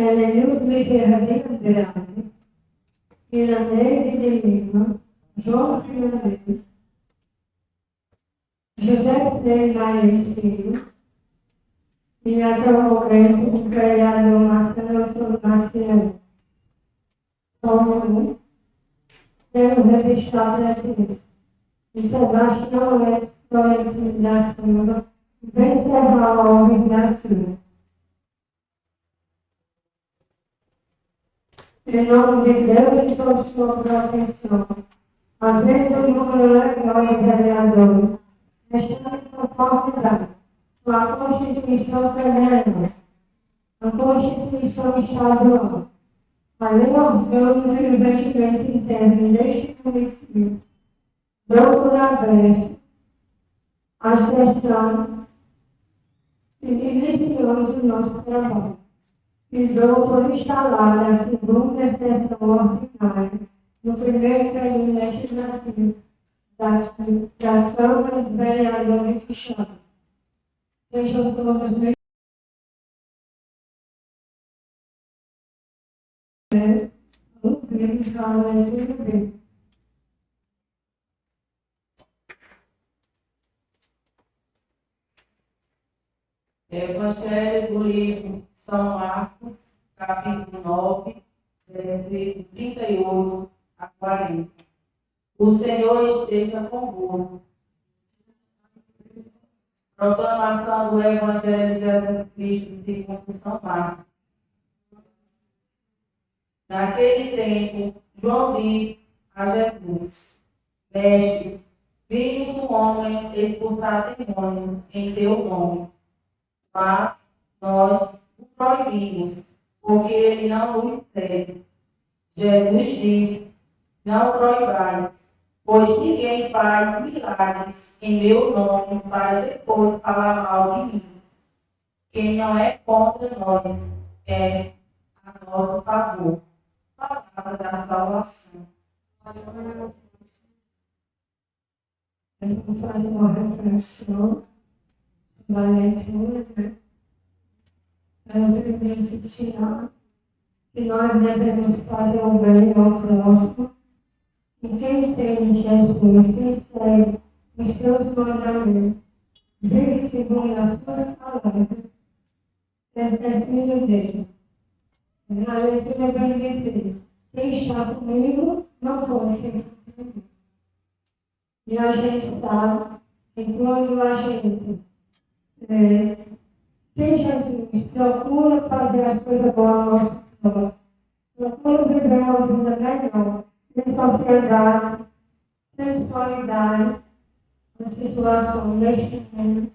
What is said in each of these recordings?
Helenildo Bezerra de Andrade, Iraneide de Lima, João Fernandes, José Freire Maia Filho, e até o momento o vereador Marcelo Antônio Marciano. Como temos registrado presidente. E Sebastião F. Florentino da Silva, Venceslau Alves da Silva. Em nome de Deus e sob sua proteção, havendo o número legal de vereadores, estando em conformidade com a Constituição Federal, a Constituição Estadual, a Lei Orgânica de Investimento Interno deste município, dou por aberto a sessão e iniciamos o nosso trabalho. E dou por instalada a segunda sessão ordinária no primeiro período legislativo da Câmara de Vereadores de Chão. Sejam todos bem-vindos. Evangelho do livro São Marcos, capítulo 9, versículo 38 a 40. O Senhor esteja convosco. Proclamação do Evangelho de Jesus Cristo segundo São Marcos. Naquele tempo, João disse a Jesus: Mestre, vimos um homem expulsar demônios em teu nome, mas nós o proibimos, porque ele não nos segue. Jesus disse: Não proibais, pois ninguém faz milagres em meu nome para depois falar mal de mim. Quem não é contra nós é a nosso favor. Palavra da salvação. Vamos fazer uma reflexão da leitura, né? Para evidenciar que nós devemos fazer o bem ao próximo. E quem tem Jesus, quem segue os seus mandamentos, vive segundo a sua palavra, é filho dele. A leitura vai dizer: quem está comigo não pode ser comigo. E a gente sabe que quando a gente tem Jesus, procura fazer as coisas boas ao nosso próximo, procura viver uma vida melhor, em sociedade, sensualidade, a situação deste mundo,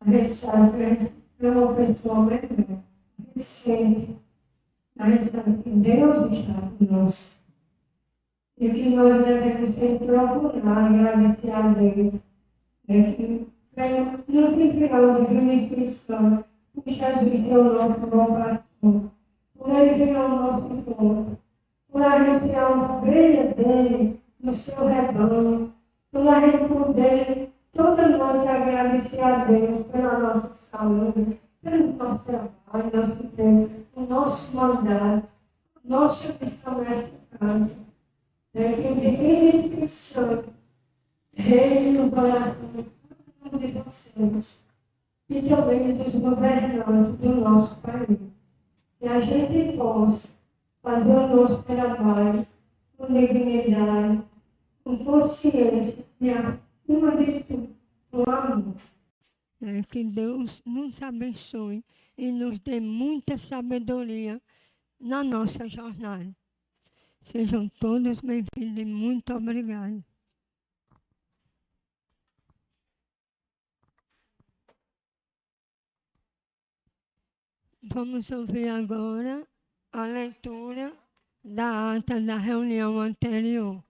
a gente sabe que a gente é uma pessoa melhor, a gente sente, a gente sabe que Deus está conosco. E que nós devemos sempre procurar agradecer a Deus, que nos enviou de Espírito Santo, por Jesus ser o nosso bom pastor, por ele vir ao nosso encontro, por a gente ser a ovelha dele no seu rebanho, por a gente poder toda noite agradecer a Deus pela nossa saúde, pelo nosso trabalho, nosso tempo, o nosso mandato, nossa questão nesta casa. Que o Divino Espírito Santo reine no coração de vocês e também dos governantes do nosso país. Que a gente possa fazer o nosso trabalho com dignidade, com consciência e, acima de tudo, com amor. Que Deus nos abençoe e nos dê muita sabedoria na nossa jornada. Sejam todos bem-vindos e muito obrigado. Vamos ouvir agora a leitura da ata da reunião anterior.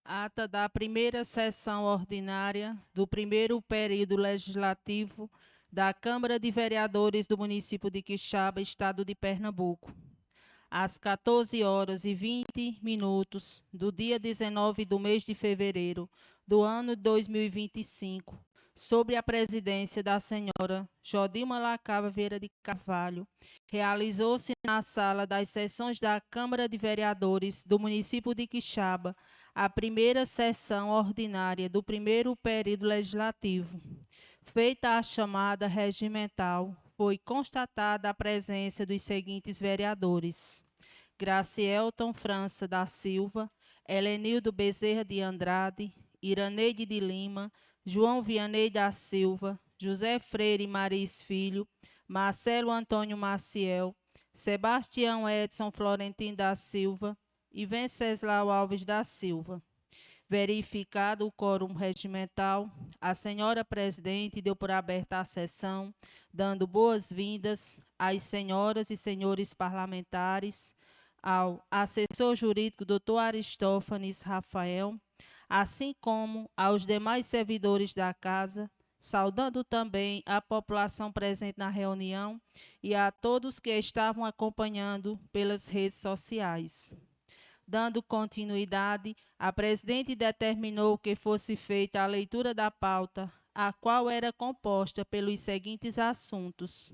Ata da primeira sessão ordinária do primeiro período legislativo da Câmara de Vereadores do município de Quixaba, estado de Pernambuco. Às 14h20 do dia 19 do mês de fevereiro do ano 2025, sob a presidência da senhora Jodilma Lacava Vieira de Carvalho, realizou-se na sala das sessões da Câmara de Vereadores do município de Quixaba a primeira sessão ordinária do primeiro período legislativo. Feita a chamada regimental, foi constatada a presença dos seguintes vereadores: Gracielton França da Silva, Helenildo Bezerra de Andrade, Iraneide de Lima, João Vianney da Silva, José Freire Maris Filho, Marcelo Antônio Maciel, Sebastião Edson Florentim da Silva e Venceslau Alves da Silva. Verificado o quórum regimental, a senhora presidente deu por aberta a sessão, dando boas-vindas às senhoras e senhores parlamentares, ao assessor jurídico Dr. Aristófanes Rafael, assim como aos demais servidores da casa, saudando também a população presente na reunião e a todos que estavam acompanhando pelas redes sociais. Dando continuidade, a presidente determinou que fosse feita a leitura da pauta, a qual era composta pelos seguintes assuntos: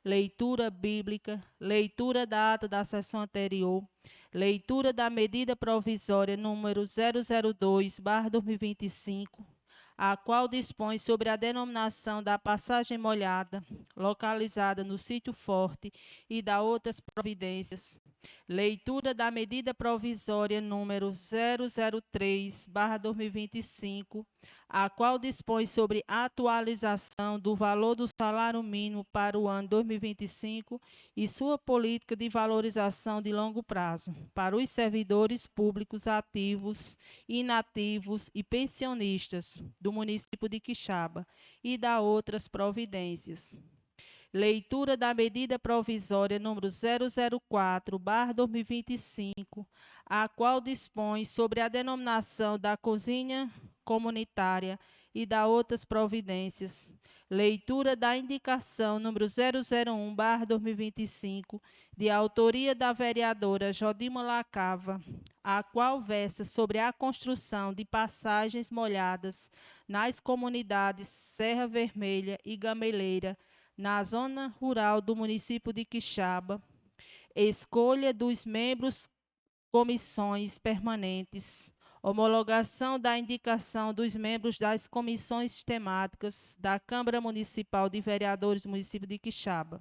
leitura bíblica, leitura da ata da sessão anterior, leitura da medida provisória número 002/2025, a qual dispõe sobre a denominação da passagem molhada, localizada no sítio Forte, e da outras providências. Leitura da medida provisória número 003/2025, a qual dispõe sobre a atualização do valor do salário mínimo para o ano 2025 e sua política de valorização de longo prazo para os servidores públicos ativos, inativos e pensionistas do município de Quixaba e da outras providências. Leitura da medida provisória número 004/2025, a qual dispõe sobre a denominação da cozinha comunitária e da outras providências. Leitura da indicação número 001/2025, de autoria da vereadora Jodilma Lacava, a qual versa sobre a construção de passagens molhadas nas comunidades Serra Vermelha e Gameleira, na zona rural do município de Quixaba. Escolha dos membros comissões permanentes, homologação da indicação dos membros das comissões temáticas da Câmara Municipal de Vereadores do município de Quixaba.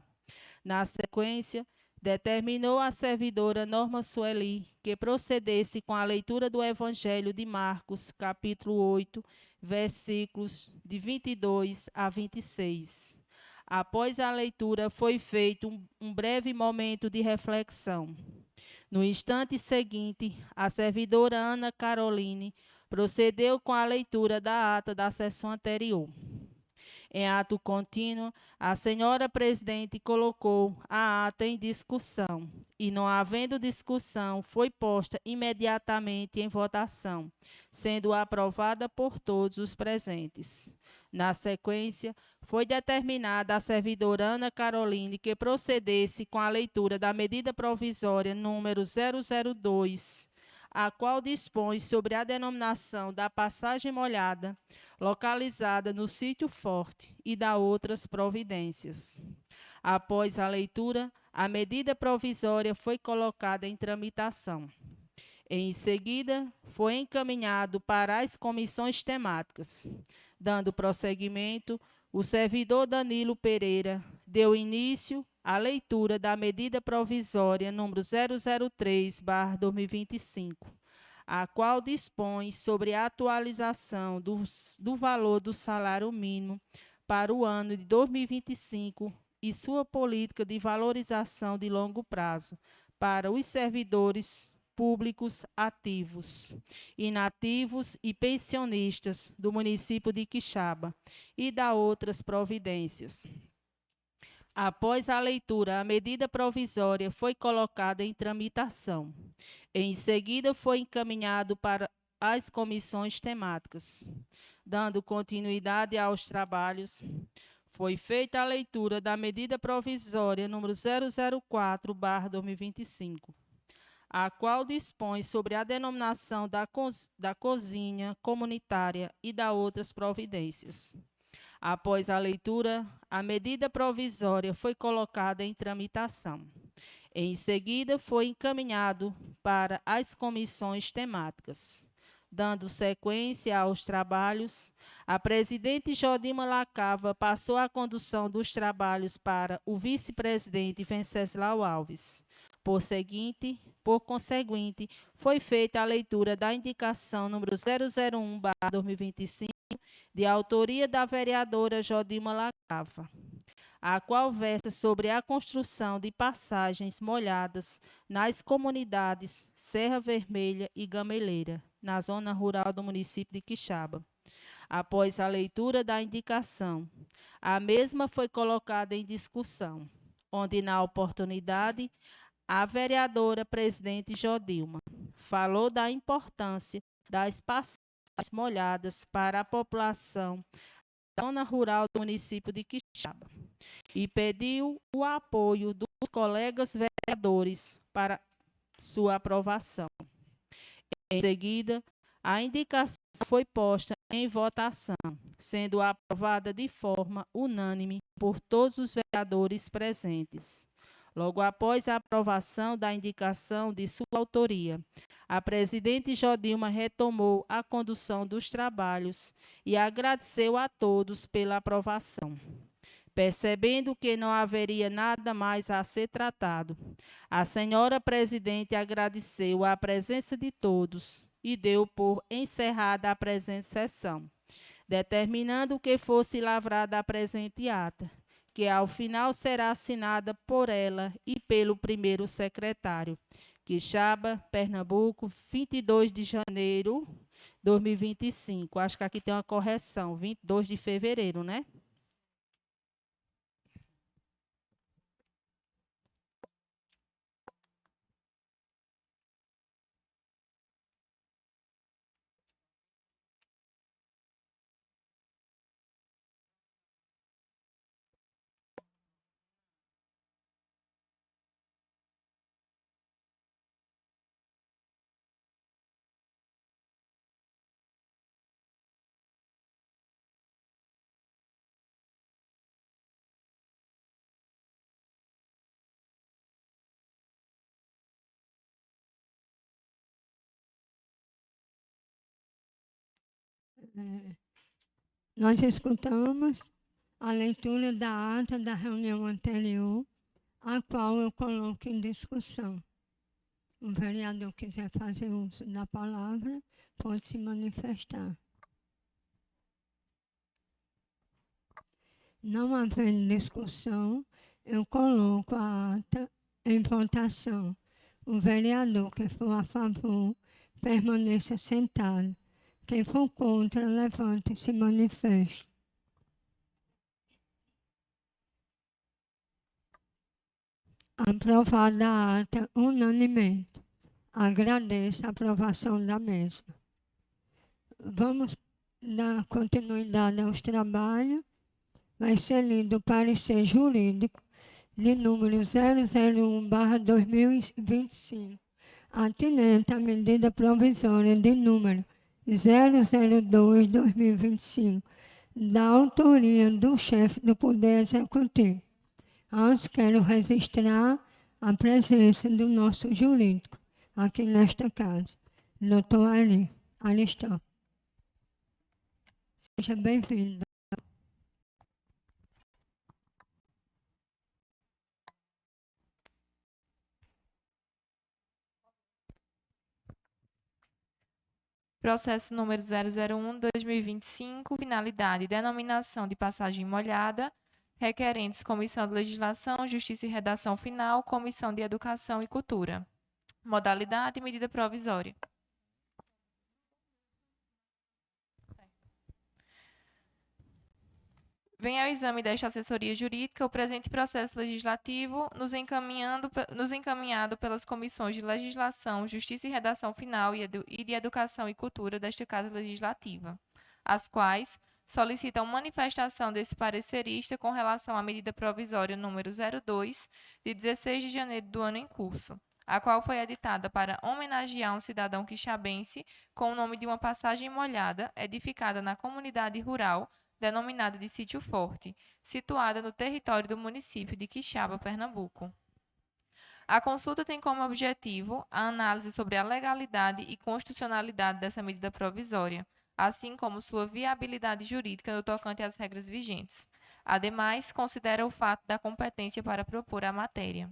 Na sequência, determinou a servidora Norma Sueli que procedesse com a leitura do Evangelho de Marcos, capítulo 8, versículos de 22 a 26. Após a leitura, foi feito um breve momento de reflexão. No instante seguinte, a servidora Ana Caroline procedeu com a leitura da ata da sessão anterior. Em ato contínuo, a senhora presidente colocou a ata em discussão e, não havendo discussão, foi posta imediatamente em votação, sendo aprovada por todos os presentes. Na sequência, foi determinada à servidora Ana Caroline que procedesse com a leitura da medida provisória número 002, a qual dispõe sobre a denominação da passagem molhada, localizada no sítio Forte, e da outras providências. Após a leitura, a medida provisória foi colocada em tramitação. Em seguida, foi encaminhado para as comissões temáticas. Dando prosseguimento, o servidor Danilo Pereira deu início à leitura da medida provisória número 003/2025, a qual dispõe sobre a atualização do valor do salário mínimo para o ano de 2025 e sua política de valorização de longo prazo para os servidores públicos ativos, inativos e pensionistas do município de Quixaba e da outras providências. Após a leitura, a medida provisória foi colocada em tramitação. Em seguida, foi encaminhado para as comissões temáticas. Dando continuidade aos trabalhos, foi feita a leitura da medida provisória número 004/2025, a qual dispõe sobre a denominação da cozinha comunitária e da outras providências. Após a leitura, a medida provisória foi colocada em tramitação. Em seguida, foi encaminhado para as comissões temáticas. Dando sequência aos trabalhos, a presidente Jodima Lacava passou a condução dos trabalhos para o vice-presidente Venceslau Alves. Por conseguinte, foi feita a leitura da indicação número 001/2025, de autoria da vereadora Jodima Lacava, a qual versa sobre a construção de passagens molhadas nas comunidades Serra Vermelha e Gameleira, na zona rural do município de Quixaba. Após a leitura da indicação, a mesma foi colocada em discussão, onde, na oportunidade, a vereadora presidente Jodilma falou da importância das passagens molhadas para a população da zona rural do município de Quixaba e pediu o apoio dos colegas vereadores para sua aprovação. Em seguida, a indicação foi posta em votação, sendo aprovada de forma unânime por todos os vereadores presentes. Logo após a aprovação da indicação de sua autoria, a presidente Jodilma retomou a condução dos trabalhos e agradeceu a todos pela aprovação. Percebendo que não haveria nada mais a ser tratado, a senhora presidente agradeceu a presença de todos e deu por encerrada a presente sessão, determinando que fosse lavrada a presente ata, que ao final será assinada por ela e pelo primeiro secretário. Quixaba, Pernambuco, 22 de janeiro de 2025. Acho que aqui tem uma correção, 22 de fevereiro, né? Nós escutamos a leitura da ata da reunião anterior, a qual eu coloco em discussão. O vereador quiser fazer uso da palavra, pode se manifestar. Não havendo discussão, eu coloco a ata em votação. O vereador que for a favor, permaneça sentado. Quem for contra, levante e se manifeste. Aprovada a ata unanimemente. Agradeço a aprovação da mesma. Vamos dar continuidade aos trabalhos. Vai ser lido o parecer jurídico de número 001/2025, atinente à medida provisória de número 002/2025, da autoria do chefe do Poder Executivo. Antes, quero registrar a presença do nosso jurídico aqui nesta casa, doutor Aristóteles. Seja bem-vindo. Processo número 001/2025, finalidade, denominação de passagem molhada, requerentes Comissão de Legislação, Justiça e Redação Final, Comissão de Educação e Cultura. Modalidade, medida provisória. Vem ao exame desta assessoria jurídica o presente processo legislativo, nos encaminhado pelas comissões de Legislação, Justiça e Redação Final e de Educação e Cultura desta Casa Legislativa, as quais solicitam manifestação desse parecerista com relação à medida provisória número 02, de 16 de janeiro do ano em curso, a qual foi editada para homenagear um cidadão quixabense com o nome de uma passagem molhada edificada na comunidade rural denominada de Sítio Forte, situada no território do município de Quixaba, Pernambuco. A consulta tem como objetivo a análise sobre a legalidade e constitucionalidade dessa medida provisória, assim como sua viabilidade jurídica no tocante às regras vigentes. Ademais, considera o fato da competência para propor a matéria.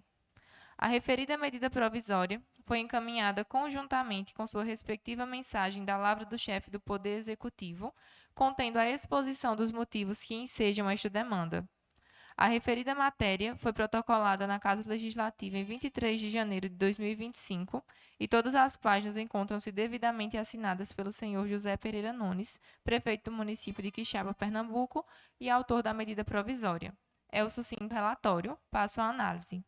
A referida medida provisória foi encaminhada conjuntamente com sua respectiva mensagem da lavra do chefe do Poder Executivo, contendo a exposição dos motivos que ensejam esta demanda. A referida matéria foi protocolada na Casa Legislativa em 23 de janeiro de 2025 e todas as páginas encontram-se devidamente assinadas pelo senhor José Pereira Nunes, prefeito do município de Quixaba, Pernambuco, e autor da medida provisória. É o sucinto relatório, passo à análise.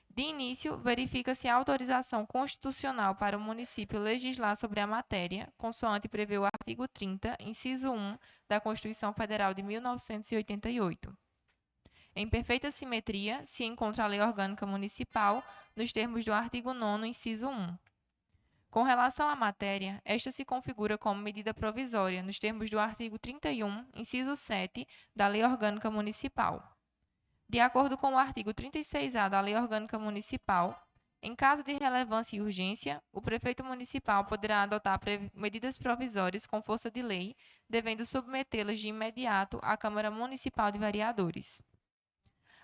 De início, verifica-se a autorização constitucional para o município legislar sobre a matéria, consoante prevê o artigo 30, inciso 1 da Constituição Federal de 1988. Em perfeita simetria, se encontra a Lei Orgânica Municipal, nos termos do artigo 9º, inciso 1. Com relação à matéria, esta se configura como medida provisória, nos termos do artigo 31, inciso 7, da Lei Orgânica Municipal. De acordo com o artigo 36-A da Lei Orgânica Municipal, em caso de relevância e urgência, o prefeito municipal poderá adotar medidas provisórias com força de lei, devendo submetê-las de imediato à Câmara Municipal de Vereadores.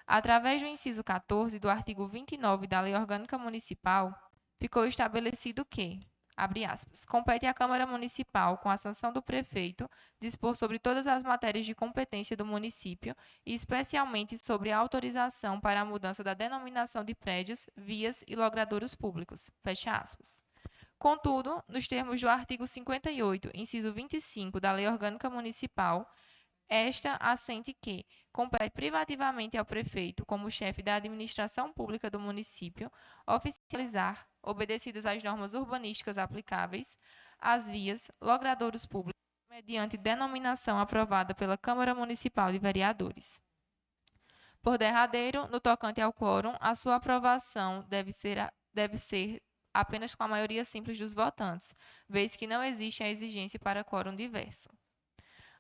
Através do inciso 14 do artigo 29 da Lei Orgânica Municipal, ficou estabelecido que, abre aspas, compete à Câmara Municipal, com a sanção do prefeito, dispor sobre todas as matérias de competência do município e especialmente sobre a autorização para a mudança da denominação de prédios, vias e logradouros públicos, fecha aspas. Contudo, nos termos do artigo 58, inciso 25 da Lei Orgânica Municipal, esta assente que compete privativamente ao prefeito, como chefe da administração pública do município, oficializar, obedecidas às normas urbanísticas aplicáveis, as vias, logradouros públicos, mediante denominação aprovada pela Câmara Municipal de Vereadores. Por derradeiro, no tocante ao quórum, a sua aprovação deve ser apenas com a maioria simples dos votantes, vez que não existe a exigência para quórum diverso.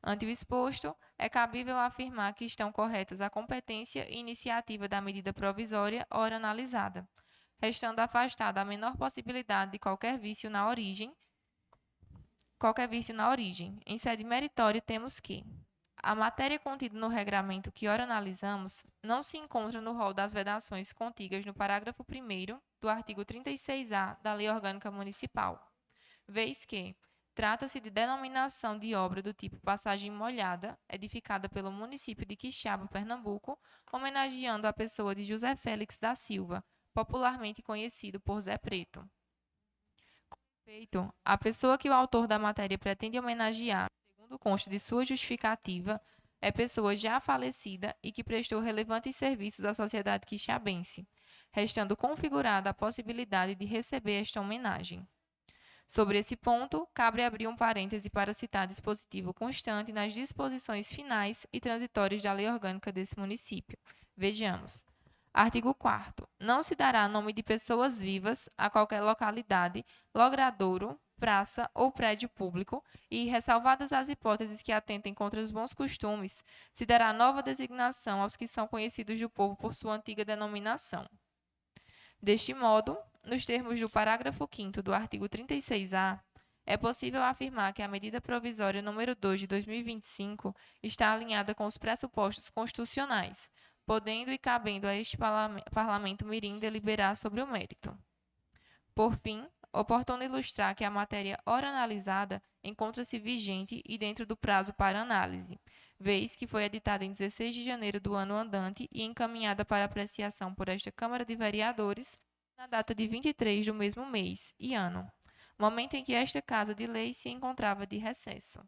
Ante o exposto, é cabível afirmar que estão corretas a competência e iniciativa da medida provisória ora analisada, restando afastada a menor possibilidade de qualquer vício na origem. Em sede meritória, temos que a matéria contida no regramento que ora analisamos não se encontra no rol das vedações contidas no parágrafo 1º do artigo 36-A da Lei Orgânica Municipal, vez que trata-se de denominação de obra do tipo passagem molhada, edificada pelo município de Quixaba, Pernambuco, homenageando a pessoa de José Félix da Silva, popularmente conhecido por Zé Preto. Com efeito, a pessoa que o autor da matéria pretende homenagear, segundo consta de sua justificativa, é pessoa já falecida e que prestou relevantes serviços à sociedade quixabense, restando configurada a possibilidade de receber esta homenagem. Sobre esse ponto, cabe abrir um parêntese para citar dispositivo constante nas disposições finais e transitórias da lei orgânica desse município. Vejamos. Artigo 4º. Não se dará nome de pessoas vivas a qualquer localidade, logradouro, praça ou prédio público e, ressalvadas as hipóteses que atentem contra os bons costumes, se dará nova designação aos que são conhecidos do povo por sua antiga denominação. Deste modo, nos termos do parágrafo 5º do artigo 36-A, é possível afirmar que a medida provisória número 2 de 2025 está alinhada com os pressupostos constitucionais, podendo e cabendo a este Parlamento mirim deliberar sobre o mérito. Por fim, oportuno ilustrar que a matéria ora analisada encontra-se vigente e dentro do prazo para análise, vez que foi editada em 16 de janeiro do ano andante e encaminhada para apreciação por esta Câmara de Vereadores na data de 23 do mesmo mês e ano, momento em que esta Casa de Lei se encontrava de recesso.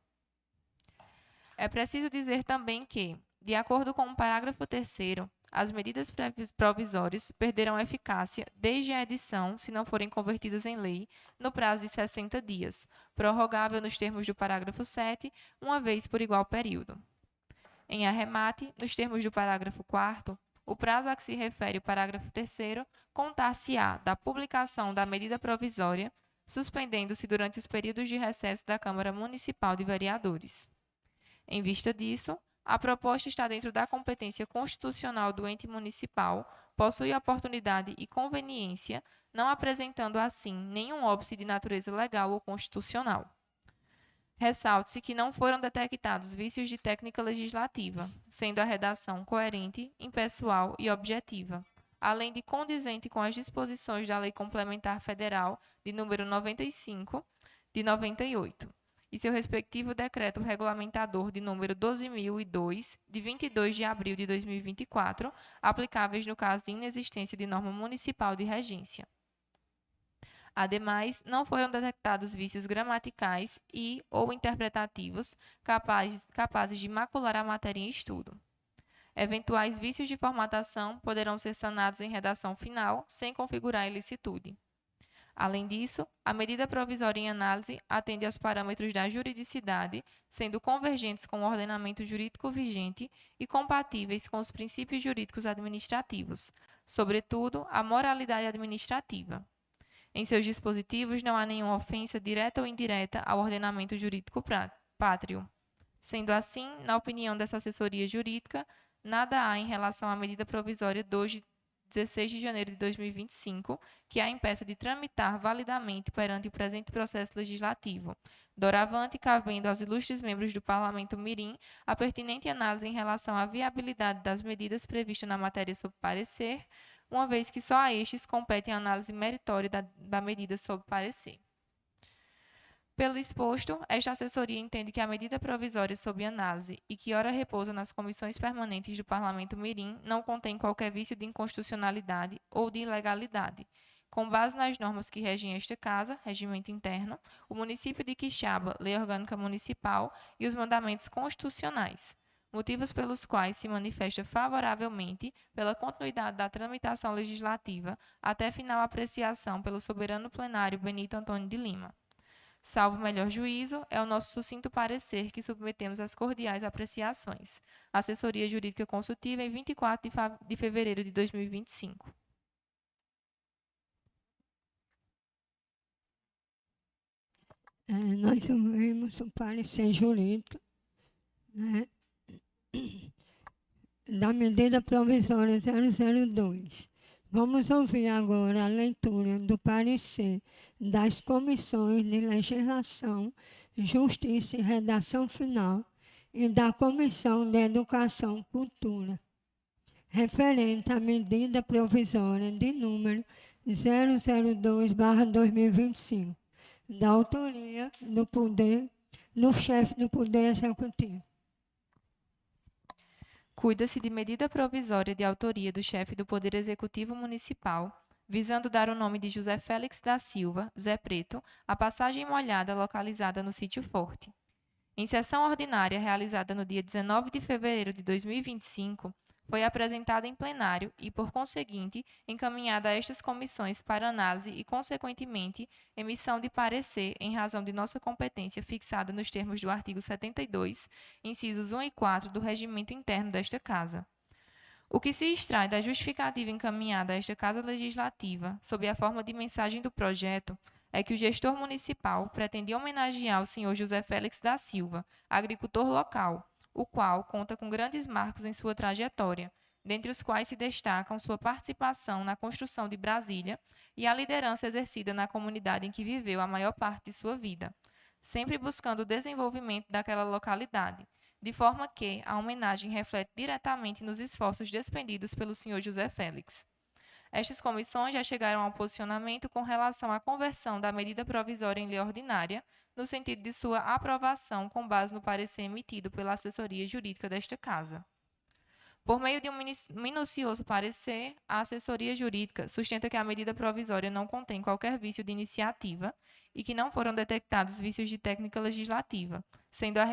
É preciso dizer também que, de acordo com o parágrafo 3º, as medidas provisórias perderão eficácia desde a edição, se não forem convertidas em lei, no prazo de 60 dias, prorrogável nos termos do parágrafo 7, uma vez por igual período. Em arremate, nos termos do parágrafo 4º, o prazo a que se refere o parágrafo 3º contar-se-á da publicação da medida provisória, suspendendo-se durante os períodos de recesso da Câmara Municipal de Vereadores. Em vista disso, a proposta está dentro da competência constitucional do ente municipal, possui oportunidade e conveniência, não apresentando assim nenhum óbice de natureza legal ou constitucional. Ressalte-se que não foram detectados vícios de técnica legislativa, sendo a redação coerente, impessoal e objetiva, além de condizente com as disposições da Lei Complementar Federal de número 95, de 98, e seu respectivo decreto regulamentador de número 12.002, de 22 de abril de 2024, aplicáveis no caso de inexistência de norma municipal de regência. Ademais, não foram detectados vícios gramaticais e ou interpretativos capazes de macular a matéria em estudo. Eventuais vícios de formatação poderão ser sanados em redação final, sem configurar ilicitude. Além disso, a medida provisória em análise atende aos parâmetros da juridicidade, sendo convergentes com o ordenamento jurídico vigente e compatíveis com os princípios jurídicos administrativos, sobretudo a moralidade administrativa. Em seus dispositivos não há nenhuma ofensa direta ou indireta ao ordenamento jurídico pátrio. Sendo assim, na opinião dessa assessoria jurídica, nada há em relação à medida provisória 2 de 16 de janeiro de 2025 que a impeça de tramitar validamente perante o presente processo legislativo. Doravante, cabendo aos ilustres membros do Parlamento Mirim a pertinente análise em relação à viabilidade das medidas previstas na matéria sob parecer, uma vez que só a estes compete a análise meritória da medida sob parecer. Pelo exposto, esta assessoria entende que a medida provisória sob análise e que ora repousa nas comissões permanentes do Parlamento Mirim não contém qualquer vício de inconstitucionalidade ou de ilegalidade. Com base nas normas que regem esta Casa, regimento interno, o município de Quixaba, Lei Orgânica Municipal e os mandamentos constitucionais, motivos pelos quais se manifesta favoravelmente pela continuidade da tramitação legislativa até final apreciação pelo soberano plenário Benito Antônio de Lima. Salvo melhor juízo, é o nosso sucinto parecer que submetemos às cordiais apreciações. Assessoria Jurídica Consultiva em 24 de fevereiro de 2025. Nós ouvimos o parecer jurídico, né, da medida provisória 002. Vamos ouvir agora a leitura do parecer das comissões de legislação, justiça e redação final e da Comissão de Educação e Cultura, referente à medida provisória de número 002/2025, da autoria do chefe do Poder Executivo. Cuida-se de medida provisória de autoria do chefe do Poder Executivo Municipal, visando dar o nome de José Félix da Silva, Zé Preto, à passagem molhada localizada no Sítio Forte. Em sessão ordinária realizada no dia 19 de fevereiro de 2025, foi apresentada em plenário e, por conseguinte, encaminhada a estas comissões para análise e, consequentemente, emissão de parecer em razão de nossa competência fixada nos termos do artigo 72, incisos 1 e 4 do regimento interno desta Casa. O que se extrai da justificativa encaminhada a esta Casa Legislativa, sob a forma de mensagem do projeto, é que o gestor municipal pretende homenagear o senhor José Félix da Silva, agricultor local, o qual conta com grandes marcos em sua trajetória, dentre os quais se destacam sua participação na construção de Brasília e a liderança exercida na comunidade em que viveu a maior parte de sua vida, sempre buscando o desenvolvimento daquela localidade, de forma que a homenagem reflete diretamente nos esforços despendidos pelo senhor José Félix. Estas comissões já chegaram ao posicionamento com relação à conversão da medida provisória em lei ordinária, no sentido de sua aprovação com base no parecer emitido pela assessoria jurídica desta Casa. Por meio de um minucioso parecer, a assessoria jurídica sustenta que a medida provisória não contém qualquer vício de iniciativa e que não foram detectados vícios de técnica legislativa, sendo a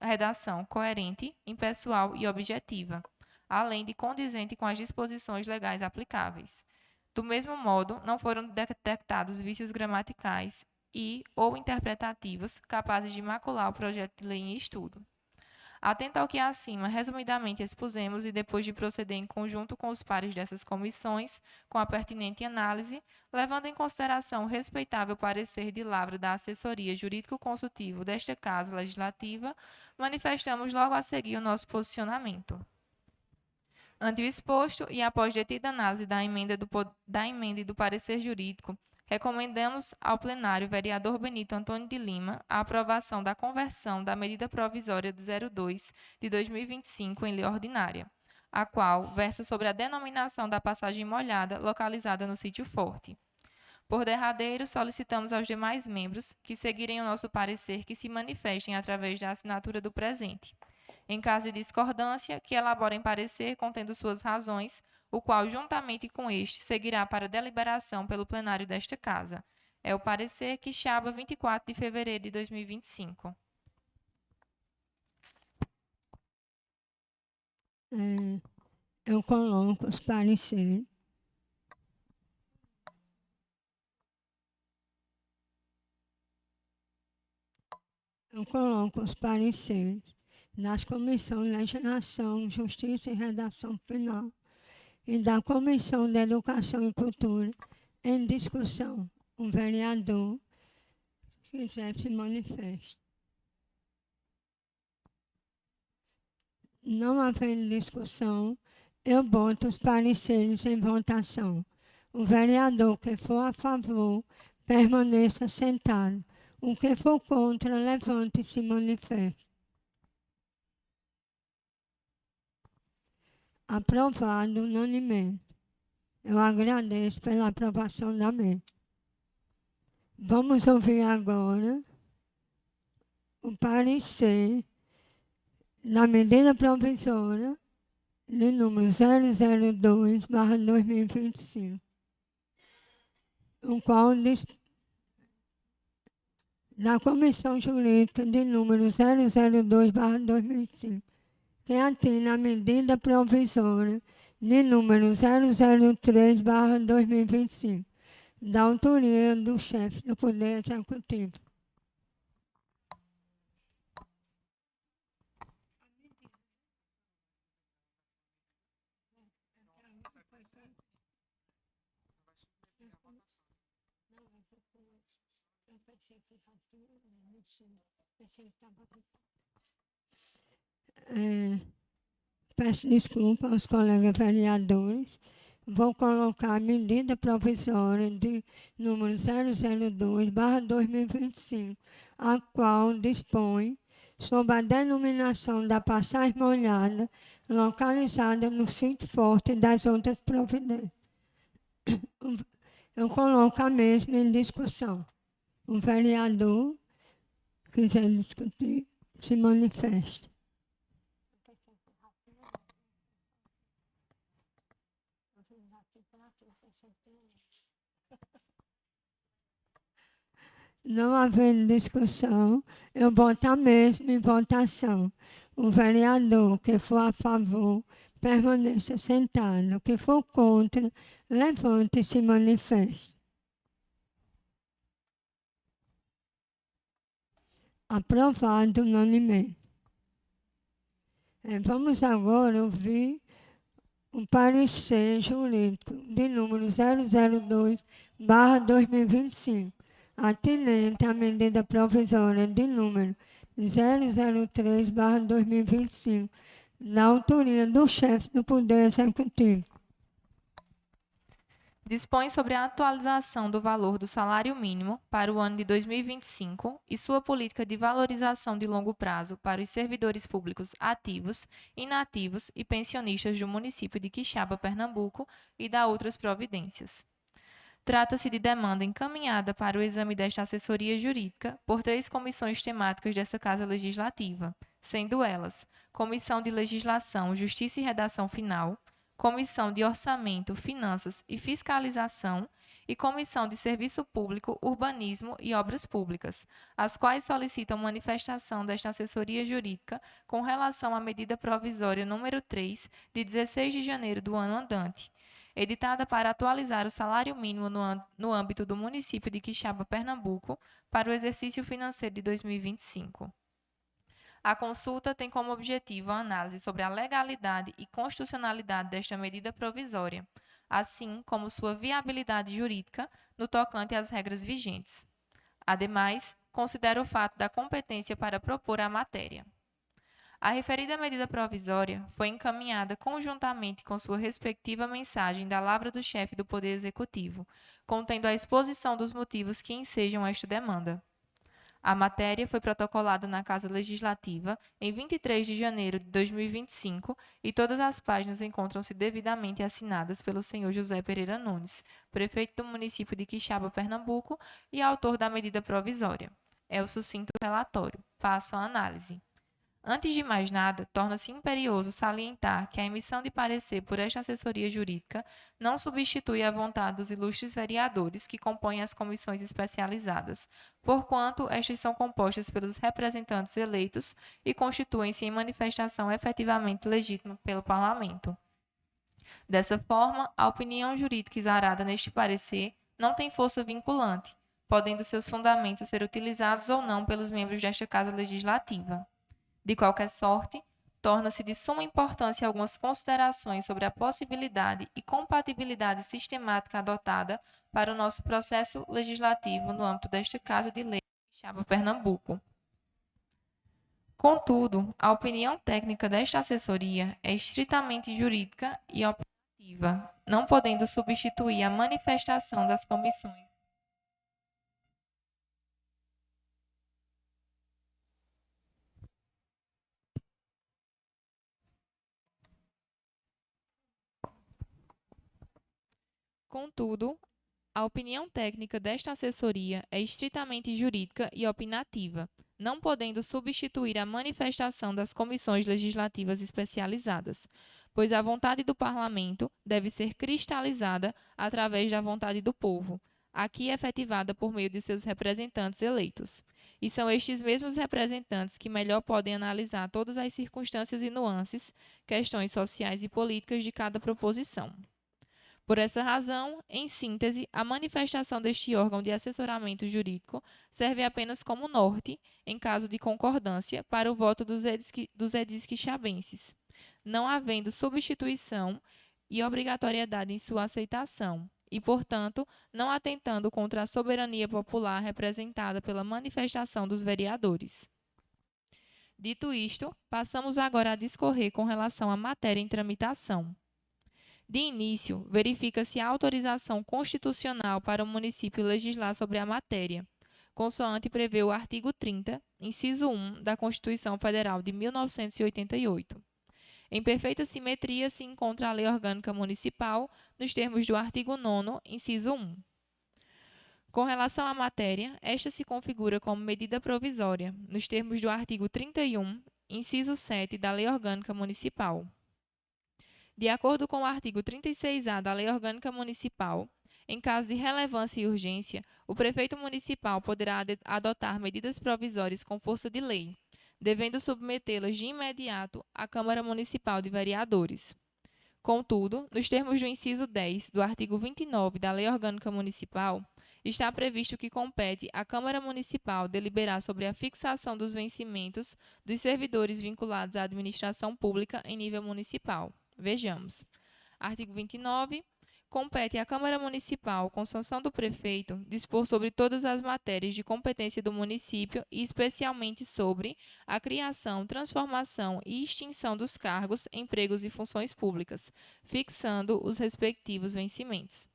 redação coerente, impessoal e objetiva, além de condizente com as disposições legais aplicáveis. Do mesmo modo, não foram detectados vícios gramaticais e ou interpretativos capazes de macular o projeto de lei em estudo. Atento ao que acima resumidamente expusemos e depois de proceder em conjunto com os pares dessas comissões, com a pertinente análise, levando em consideração o respeitável parecer de lavra da assessoria jurídico-consultivo desta Casa Legislativa, manifestamos logo a seguir o nosso posicionamento. Ante o exposto e após detida análise da emenda e do parecer jurídico, recomendamos ao plenário vereador Benito Antônio de Lima a aprovação da conversão da medida provisória de 02 de 2025 em lei ordinária, a qual versa sobre a denominação da passagem molhada localizada no sítio Forte. Por derradeiro, solicitamos aos demais membros que seguirem o nosso parecer que se manifestem através da assinatura do presente. Em caso de discordância, que elaborem parecer contendo suas razões, o qual, juntamente com este, seguirá para deliberação pelo plenário desta Casa. É o parecer Quixaba, 24 de fevereiro de 2025. Eu coloco os pareceres. Eu coloco os pareceres das Comissões de Legislação, Justiça e Redação Final e da Comissão de Educação e Cultura em discussão. O vereador quiser se manifeste. Não havendo discussão, eu boto os pareceres em votação. O vereador que for a favor, permaneça sentado. O que for contra, levante e se manifeste. Aprovado unanimemente. Eu agradeço pela aprovação da mesa. Vamos ouvir agora o parecer da medida provisória de número 002/2025, o qual da Comissão Jurídica de número 002/2005, que atende a medida provisória de número 003/2025, da autoria do chefe do Poder Executivo. Peço desculpa aos colegas vereadores. Vou colocar a medida provisória de número 002/2025, a qual dispõe sobre a denominação da passagem molhada localizada no sítio Forte e das outras providências. Eu coloco a mesma em discussão. O vereador quiser discutir, se manifeste. Não havendo discussão, eu boto a mesma em votação. O vereador que for a favor, permaneça sentado. O que for contra, levante e se manifeste. Aprovado unanimemente. Vamos agora ouvir o parecer jurídico de número 002/2025, atinente à medida provisória de número 003/2025, na autoria do chefe do Poder Executivo. Dispõe sobre a atualização do valor do salário mínimo para o ano de 2025 e sua política de valorização de longo prazo para os servidores públicos ativos, inativos e pensionistas do município de Quixaba, Pernambuco, e da outras providências. Trata-se de demanda encaminhada para o exame desta assessoria jurídica por 3 comissões temáticas desta Casa Legislativa, sendo elas Comissão de Legislação, Justiça e Redação Final, Comissão de Orçamento, Finanças e Fiscalização e Comissão de Serviço Público, Urbanismo e Obras Públicas, as quais solicitam manifestação desta assessoria jurídica com relação à medida provisória número 3, de 16 de janeiro do ano andante, editada para atualizar o salário mínimo no âmbito do município de Quixaba, Pernambuco, para o exercício financeiro de 2025. A consulta tem como objetivo a análise sobre a legalidade e constitucionalidade desta medida provisória, assim como sua viabilidade jurídica no tocante às regras vigentes. Ademais, considera o fato da competência para propor a matéria. A referida medida provisória foi encaminhada conjuntamente com sua respectiva mensagem da lavra do chefe do Poder Executivo, contendo a exposição dos motivos que ensejam esta demanda. A matéria foi protocolada na Casa Legislativa em 23 de janeiro de 2025 e todas as páginas encontram-se devidamente assinadas pelo senhor José Pereira Nunes, prefeito do município de Quixaba, Pernambuco, e autor da medida provisória. É o sucinto relatório. Passo à análise. Antes de mais nada, torna-se imperioso salientar que a emissão de parecer por esta assessoria jurídica não substitui a vontade dos ilustres vereadores que compõem as comissões especializadas, porquanto estas são compostas pelos representantes eleitos e constituem-se em manifestação efetivamente legítima pelo Parlamento. Dessa forma, a opinião jurídica exarada neste parecer não tem força vinculante, podendo seus fundamentos ser utilizados ou não pelos membros desta Casa Legislativa. De qualquer sorte, torna-se de suma importância algumas considerações sobre a possibilidade e compatibilidade sistemática adotada para o nosso processo legislativo no âmbito desta Casa de Lei de Quixaba, Pernambuco. Contudo, a opinião técnica desta assessoria é estritamente jurídica e operativa, não podendo substituir a manifestação das comissões. Contudo, a opinião técnica desta assessoria é estritamente jurídica e opinativa, não podendo substituir a manifestação das comissões legislativas especializadas, pois a vontade do Parlamento deve ser cristalizada através da vontade do povo, aqui efetivada por meio de seus representantes eleitos. E são estes mesmos representantes que melhor podem analisar todas as circunstâncias e nuances, questões sociais e políticas de cada proposição. Por essa razão, em síntese, a manifestação deste órgão de assessoramento jurídico serve apenas como norte, em caso de concordância, para o voto dos edis quixabenses, não havendo substituição e obrigatoriedade em sua aceitação, e, portanto, não atentando contra a soberania popular representada pela manifestação dos vereadores. Dito isto, passamos agora a discorrer com relação à matéria em tramitação. De início, verifica-se a autorização constitucional para o município legislar sobre a matéria, consoante prevê o artigo 30, inciso 1 da Constituição Federal de 1988. Em perfeita simetria se encontra a Lei Orgânica Municipal, nos termos do artigo 9º, inciso 1. Com relação à matéria, esta se configura como medida provisória, nos termos do artigo 31, inciso 7 da Lei Orgânica Municipal. De acordo com o artigo 36-A da Lei Orgânica Municipal, em caso de relevância e urgência, o prefeito municipal poderá adotar medidas provisórias com força de lei, devendo submetê-las de imediato à Câmara Municipal de Vereadores. Contudo, nos termos do inciso 10 do artigo 29 da Lei Orgânica Municipal, está previsto que compete à Câmara Municipal deliberar sobre a fixação dos vencimentos dos servidores vinculados à administração pública em nível municipal. Vejamos. Artigo 29. Compete à Câmara Municipal, com sanção do prefeito, dispor sobre todas as matérias de competência do município e especialmente sobre a criação, transformação e extinção dos cargos, empregos e funções públicas, fixando os respectivos vencimentos.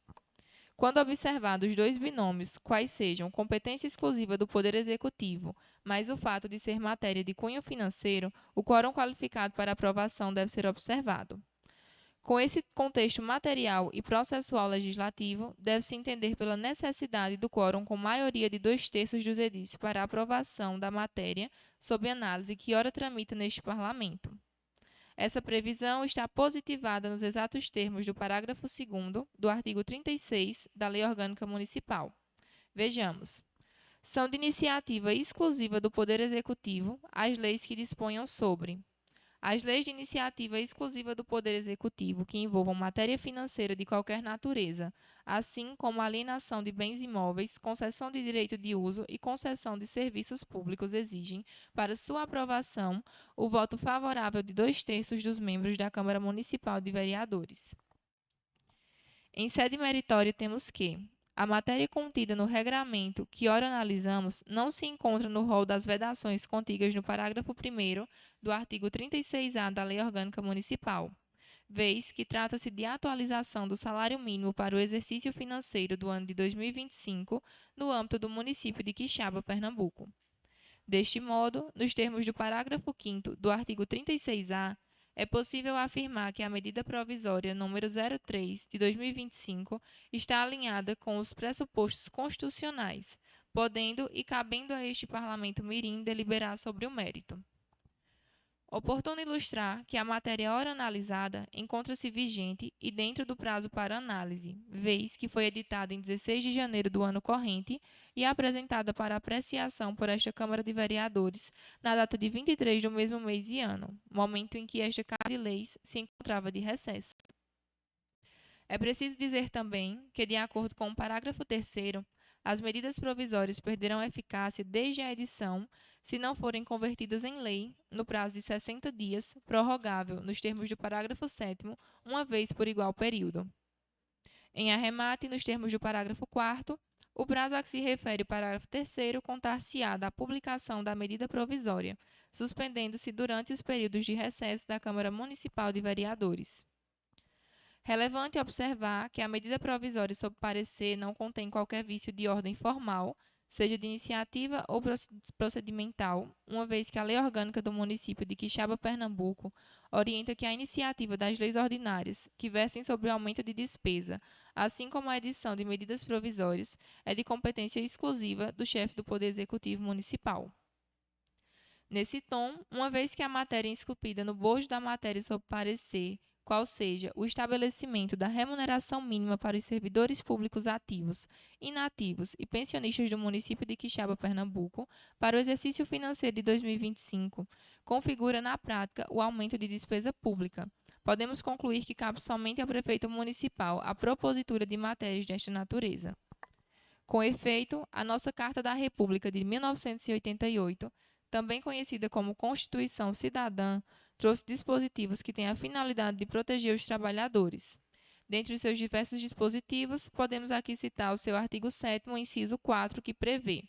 Quando observados dois binômios, quais sejam competência exclusiva do Poder Executivo, mais o fato de ser matéria de cunho financeiro, o quórum qualificado para aprovação deve ser observado. Com esse contexto material e processual legislativo, deve-se entender pela necessidade do quórum com maioria de 2/3 dos edis para a aprovação da matéria sob análise que ora tramita neste Parlamento. Essa previsão está positivada nos exatos termos do parágrafo 2º do artigo 36 da Lei Orgânica Municipal. Vejamos. São de iniciativa exclusiva do Poder Executivo as leis que disponham sobre As leis de iniciativa exclusiva do Poder Executivo que envolvam matéria financeira de qualquer natureza, assim como alienação de bens imóveis, concessão de direito de uso e concessão de serviços públicos exigem, para sua aprovação, o voto favorável de 2/3 dos membros da Câmara Municipal de Vereadores. Em sede meritória, temos que a matéria contida no regramento que ora analisamos não se encontra no rol das vedações contidas no parágrafo 1º do artigo 36-A da Lei Orgânica Municipal, vez que trata-se de atualização do salário mínimo para o exercício financeiro do ano de 2025 no âmbito do município de Quixaba, Pernambuco. Deste modo, nos termos do parágrafo 5º do artigo 36-A, é possível afirmar que a medida provisória número 03 de 2025 está alinhada com os pressupostos constitucionais, podendo e cabendo a este Parlamento mirim deliberar sobre o mérito. Oportuno ilustrar que a matéria ora analisada encontra-se vigente e dentro do prazo para análise, vez que foi editada em 16 de janeiro do ano corrente e apresentada para apreciação por esta Câmara de Vereadores na data de 23 do mesmo mês e ano, momento em que esta Casa de Leis se encontrava de recesso. É preciso dizer também que, de acordo com o parágrafo 3º, as medidas provisórias perderão eficácia desde a edição, se não forem convertidas em lei, no prazo de 60 dias, prorrogável, nos termos do parágrafo 7º, uma vez por igual período. Em arremate, nos termos do parágrafo 4º, o prazo a que se refere o parágrafo 3º contar-se-á da publicação da medida provisória, suspendendo-se durante os períodos de recesso da Câmara Municipal de Vereadores. Relevante observar que a medida provisória sob parecer não contém qualquer vício de ordem formal, seja de iniciativa ou procedimental, uma vez que a Lei Orgânica do Município de Quixaba, Pernambuco, orienta que a iniciativa das leis ordinárias, que versem sobre o aumento de despesa, assim como a edição de medidas provisórias, é de competência exclusiva do chefe do Poder Executivo Municipal. Nesse tom, uma vez que a matéria esculpida no bojo da matéria sob parecer, qual seja o estabelecimento da remuneração mínima para os servidores públicos ativos, inativos e pensionistas do município de Quixaba, Pernambuco, para o exercício financeiro de 2025, configura na prática o aumento de despesa pública. Podemos concluir que cabe somente ao prefeito municipal a propositura de matérias desta natureza. Com efeito, a nossa Carta da República de 1988, também conhecida como Constituição Cidadã, trouxe dispositivos que têm a finalidade de proteger os trabalhadores. Dentre os seus diversos dispositivos, podemos aqui citar o seu artigo 7º, inciso 4, que prevê: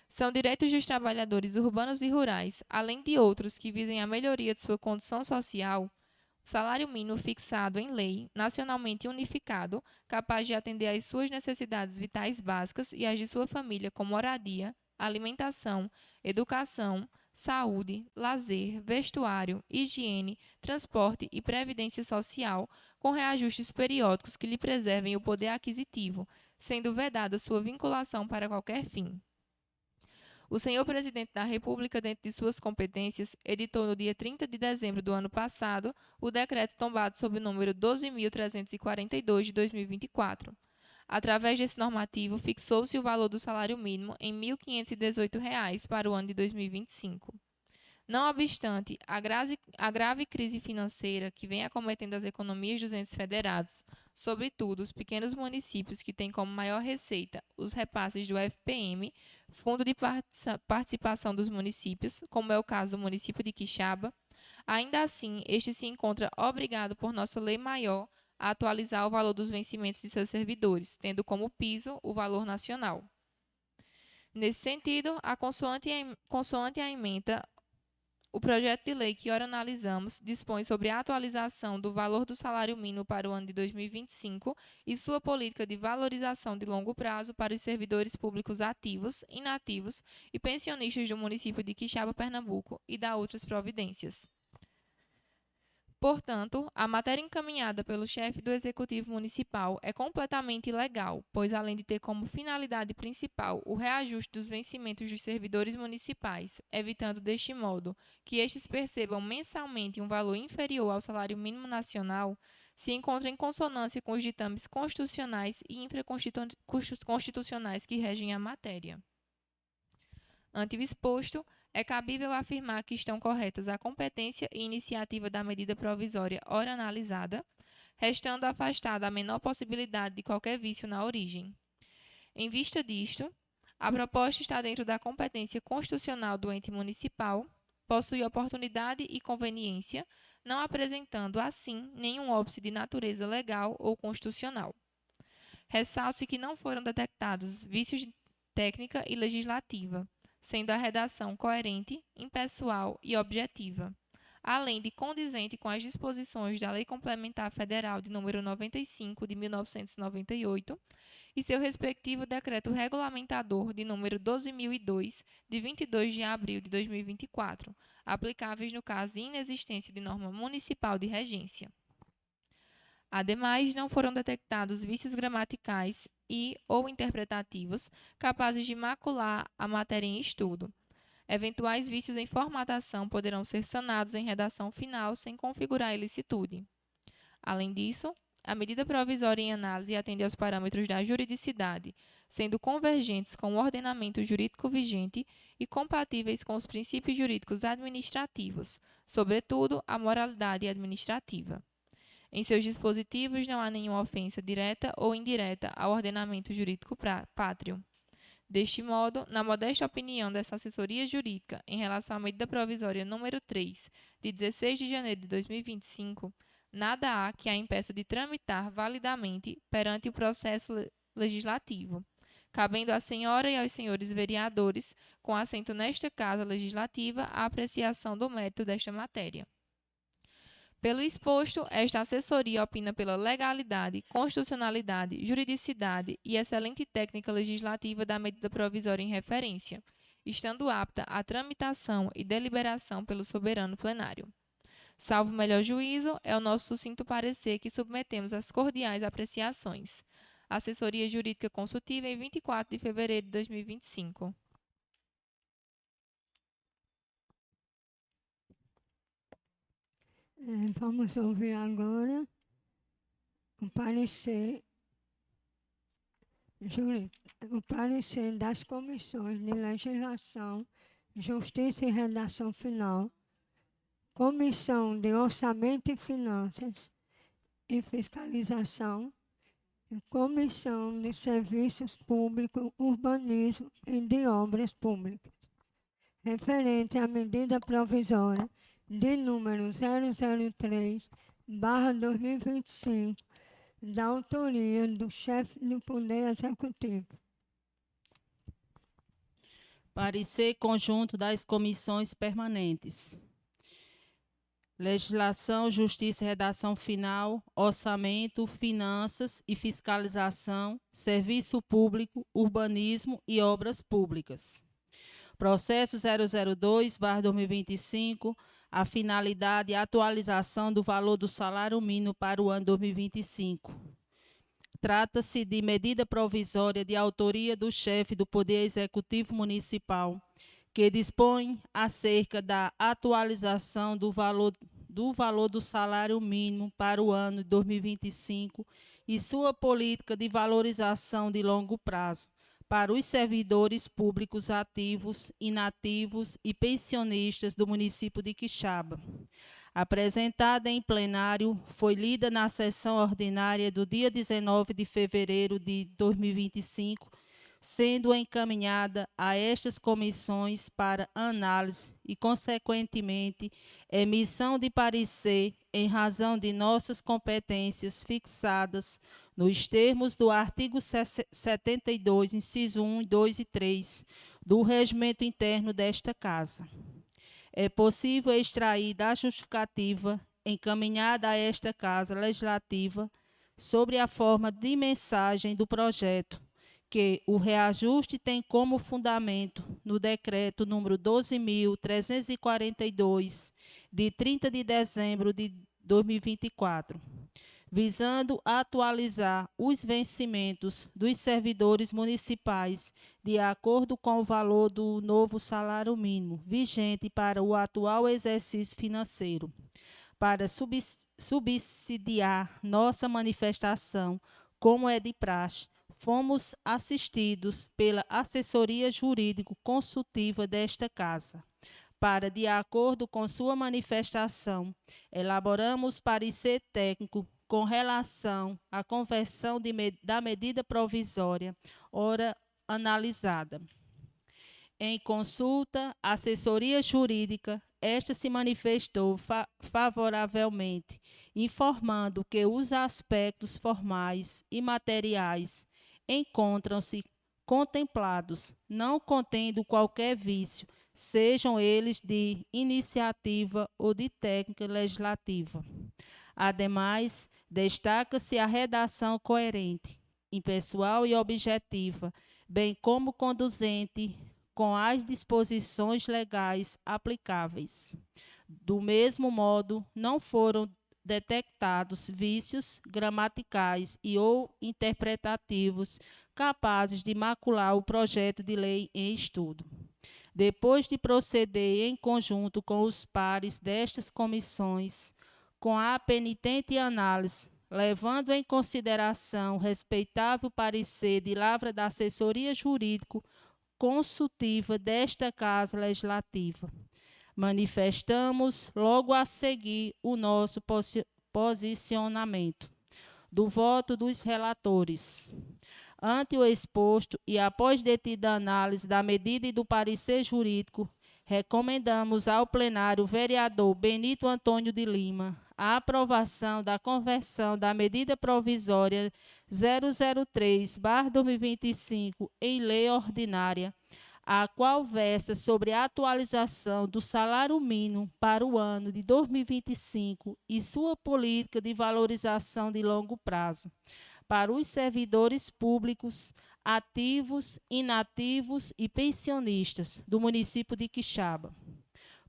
são direitos dos trabalhadores urbanos e rurais, além de outros que visem a melhoria de sua condição social, o salário mínimo fixado em lei, nacionalmente unificado, capaz de atender às suas necessidades vitais básicas e às de sua família, como moradia, alimentação, educação, saúde, lazer, vestuário, higiene, transporte e previdência social, com reajustes periódicos que lhe preservem o poder aquisitivo, sendo vedada sua vinculação para qualquer fim. O senhor Presidente da República, dentro de suas competências, editou no dia 30 de dezembro do ano passado o decreto tombado sob o número 12.342 de 2024. Através desse normativo, fixou-se o valor do salário mínimo em R$ 1.518 para o ano de 2025. Não obstante a grave crise financeira que vem acometendo as economias dos entes federados, sobretudo os pequenos municípios que têm como maior receita os repasses do FPM, Fundo de Participação dos Municípios, como é o caso do município de Quixaba, ainda assim, este se encontra obrigado por nossa lei maior a atualizar o valor dos vencimentos de seus servidores, tendo como piso o valor nacional. Nesse sentido, consoante a ementa, o projeto de lei que ora analisamos dispõe sobre a atualização do valor do salário mínimo para o ano de 2025 e sua política de valorização de longo prazo para os servidores públicos ativos, inativos e pensionistas do município de Quixaba, Pernambuco, e dá outras providências. Portanto, a matéria encaminhada pelo chefe do Executivo Municipal é completamente ilegal, pois, além de ter como finalidade principal o reajuste dos vencimentos dos servidores municipais, evitando deste modo que estes percebam mensalmente um valor inferior ao salário mínimo nacional, se encontra em consonância com os ditames constitucionais e infraconstitucionais que regem a matéria. Ante o exposto, é cabível afirmar que estão corretas a competência e iniciativa da medida provisória ora analisada, restando afastada a menor possibilidade de qualquer vício na origem. Em vista disto, a proposta está dentro da competência constitucional do ente municipal, possui oportunidade e conveniência, não apresentando, assim, nenhum óbice de natureza legal ou constitucional. Ressalta-se que não foram detectados vícios de técnica e legislativa, sendo a redação coerente, impessoal e objetiva, além de condizente com as disposições da Lei Complementar Federal de número 95 de 1998 e seu respectivo decreto regulamentador de número 12.002 de 22 de abril de 2024, aplicáveis no caso de inexistência de norma municipal de regência. Ademais, não foram detectados vícios gramaticais e ou interpretativos capazes de macular a matéria em estudo. Eventuais vícios em formatação poderão ser sanados em redação final sem configurar ilicitude. Além disso, a medida provisória em análise atende aos parâmetros da juridicidade, sendo convergentes com o ordenamento jurídico vigente e compatíveis com os princípios jurídicos administrativos, sobretudo a moralidade administrativa. Em seus dispositivos não há nenhuma ofensa direta ou indireta ao ordenamento jurídico pátrio. Deste modo, na modesta opinião dessa assessoria jurídica em relação à medida provisória número 3, de 16 de janeiro de 2025, nada há que a impeça de tramitar validamente perante o processo legislativo, cabendo à senhora e aos senhores vereadores, com assento nesta Casa Legislativa, a apreciação do mérito desta matéria. Pelo exposto, esta assessoria opina pela legalidade, constitucionalidade, juridicidade e excelente técnica legislativa da medida provisória em referência, estando apta à tramitação e deliberação pelo soberano plenário. Salvo melhor juízo, é o nosso sucinto parecer que submetemos às cordiais apreciações. Assessoria Jurídica Consultiva em 24 de fevereiro de 2025. Vamos ouvir agora o parecer das comissões de legislação, justiça e redação final, comissão de orçamento e finanças e fiscalização, e comissão de serviços públicos, urbanismo e de obras públicas, referente à medida provisória de número 003/2025, da autoria do chefe do Poder Executivo. Parecer conjunto das comissões permanentes. Legislação, Justiça e Redação Final, Orçamento, Finanças e Fiscalização, Serviço Público, Urbanismo e Obras Públicas. Processo 002/2025, a finalidade e atualização do valor do salário mínimo para o ano 2025. Trata-se de medida provisória de autoria do chefe do Poder Executivo Municipal, que dispõe acerca da atualização do valor do salário mínimo para o ano de 2025 e sua política de valorização de longo prazo para os servidores públicos ativos, inativos e pensionistas do município de Quixaba. Apresentada em plenário, foi lida na sessão ordinária do dia 19 de fevereiro de 2025, sendo encaminhada a estas comissões para análise e, consequentemente, emissão de parecer em razão de nossas competências fixadas nos termos do artigo 72, inciso 1, 2 e 3, do regimento interno desta Casa. É possível extrair da justificativa encaminhada a esta Casa Legislativa sobre a forma de mensagem do projeto, que o reajuste tem como fundamento no decreto número 12.342, de 30 de dezembro de 2024, visando atualizar os vencimentos dos servidores municipais de acordo com o valor do novo salário mínimo vigente para o atual exercício financeiro. Para subsidiar nossa manifestação, como é de praxe, fomos assistidos pela assessoria jurídico-consultiva desta Casa, para, de acordo com sua manifestação, elaboramos parecer técnico com relação à conversão da medida provisória, ora analisada. Em consulta, a assessoria jurídica, esta se manifestou favoravelmente, informando que os aspectos formais e materiais encontram-se contemplados, não contendo qualquer vício, sejam eles de iniciativa ou de técnica legislativa. Ademais, destaca-se a redação coerente, impessoal e objetiva, bem como conduzente com as disposições legais aplicáveis. Do mesmo modo, não foram detectados vícios gramaticais e ou interpretativos capazes de macular o projeto de lei em estudo. Depois de proceder em conjunto com os pares destas comissões, com a penitente análise, levando em consideração o respeitável parecer de lavra da assessoria jurídico consultiva desta Casa Legislativa, manifestamos logo a seguir o nosso posicionamento do voto dos relatores. Ante o exposto e após detida a análise da medida e do parecer jurídico, recomendamos ao plenário o vereador Benito Antônio de Lima a aprovação da conversão da medida provisória 003/2025 em lei ordinária, a qual versa sobre a atualização do salário mínimo para o ano de 2025 e sua política de valorização de longo prazo para os servidores públicos, ativos, inativos e pensionistas do município de Quixaba.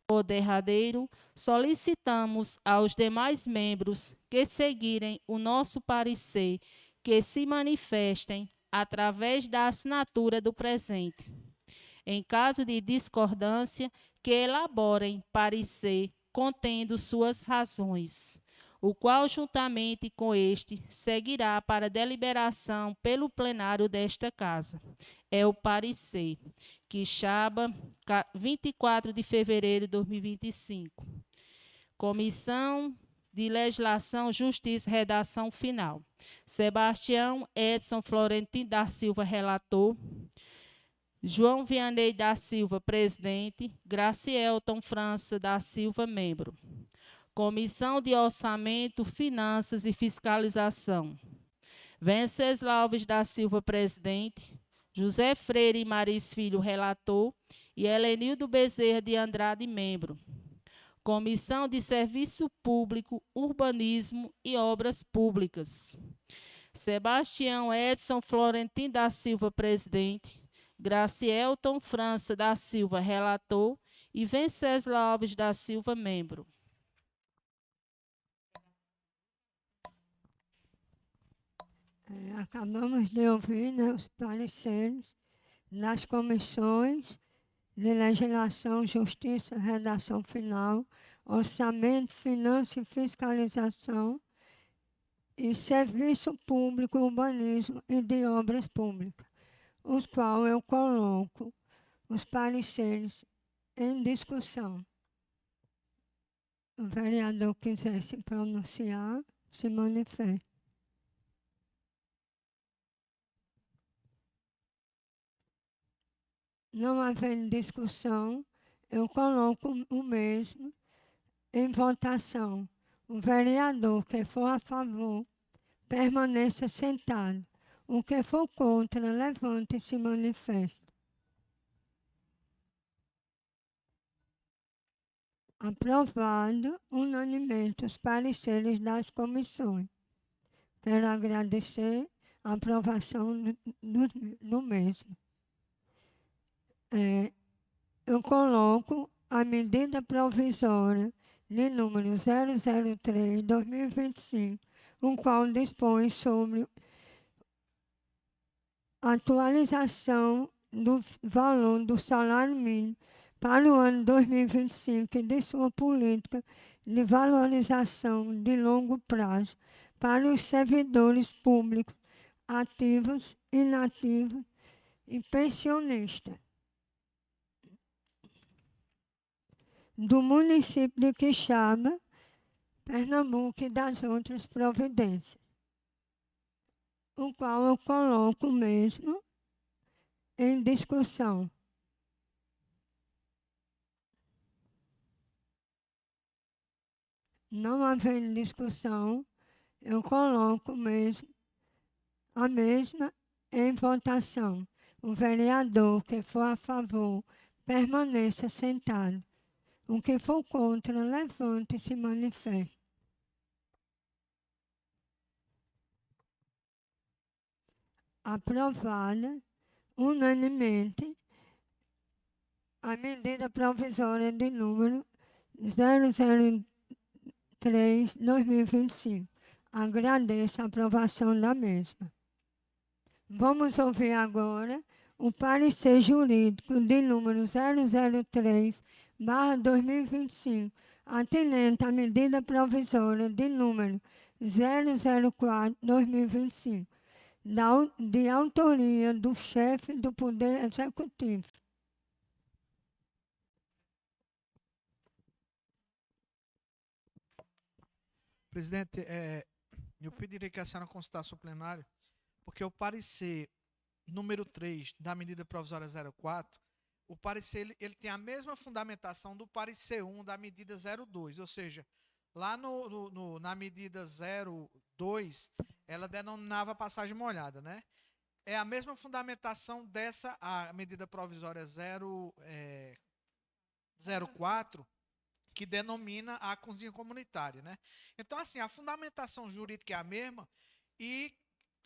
Por derradeiro, solicitamos aos demais membros que seguirem o nosso parecer que se manifestem através da assinatura do presente. Em caso de discordância, que elaborem parecer contendo suas razões, o qual, juntamente com este, seguirá para deliberação pelo plenário desta Casa. É o parecer. Quixaba, 24 de fevereiro de 2025. Comissão de Legislação, Justiça e Redação Final. Sebastião Edson Florentino da Silva, relator. João Vianney da Silva, presidente. Gracielton França da Silva, membro. Comissão de Orçamento, Finanças e Fiscalização. Venceslau Alves da Silva, presidente. José Freire e Maris Filho, relator. E Helenildo Bezerra de Andrade, membro. Comissão de Serviço Público, Urbanismo e Obras Públicas. Sebastião Edson Florentino da Silva, presidente. Gracielton França da Silva, relator. E Venceslau Alves da Silva, membro. Acabamos de ouvir, né, os pareceres das comissões de Legislação, Justiça, Redação Final, Orçamento, Finanças e Fiscalização e Serviço Público, Urbanismo e de Obras Públicas, os quais eu coloco os pareceres em discussão. O vereador quiser se pronunciar, se manifeste. Não havendo discussão, eu coloco o mesmo em votação. O vereador que for a favor, permaneça sentado. O que for contra, levante e se manifeste. Aprovado unanimemente os pareceres das comissões. Quero agradecer a aprovação do mesmo. Eu coloco a medida provisória de número 003/2025, o qual dispõe sobre atualização do valor do salário mínimo para o ano 2025 e de sua política de valorização de longo prazo para os servidores públicos, ativos, inativos e pensionistas. do município de Quixaba, Pernambuco e das outras providências, o qual eu coloco mesmo em discussão. Não havendo discussão, eu coloco mesmo a mesma em votação. O vereador que for a favor, permaneça sentado. O que for contra, levante e se manifeste. Aprovada unanimemente a medida provisória de número 003/2025. Agradeço a aprovação da mesma. Vamos ouvir agora o parecer jurídico de número 003/2025, atinente à medida provisória de número 004/2025, de autoria do chefe do Poder Executivo. Presidente, eu pediria que a senhora consultasse o plenário, porque o parecer número 3 da medida provisória 04, o parecer ele tem a mesma fundamentação do parecer 1 da medida 02, ou seja, lá na medida 02, ela denominava passagem molhada, né? É a mesma fundamentação dessa, a medida provisória 04, que denomina a cozinha comunitária, né? Então, assim, a fundamentação jurídica é a mesma e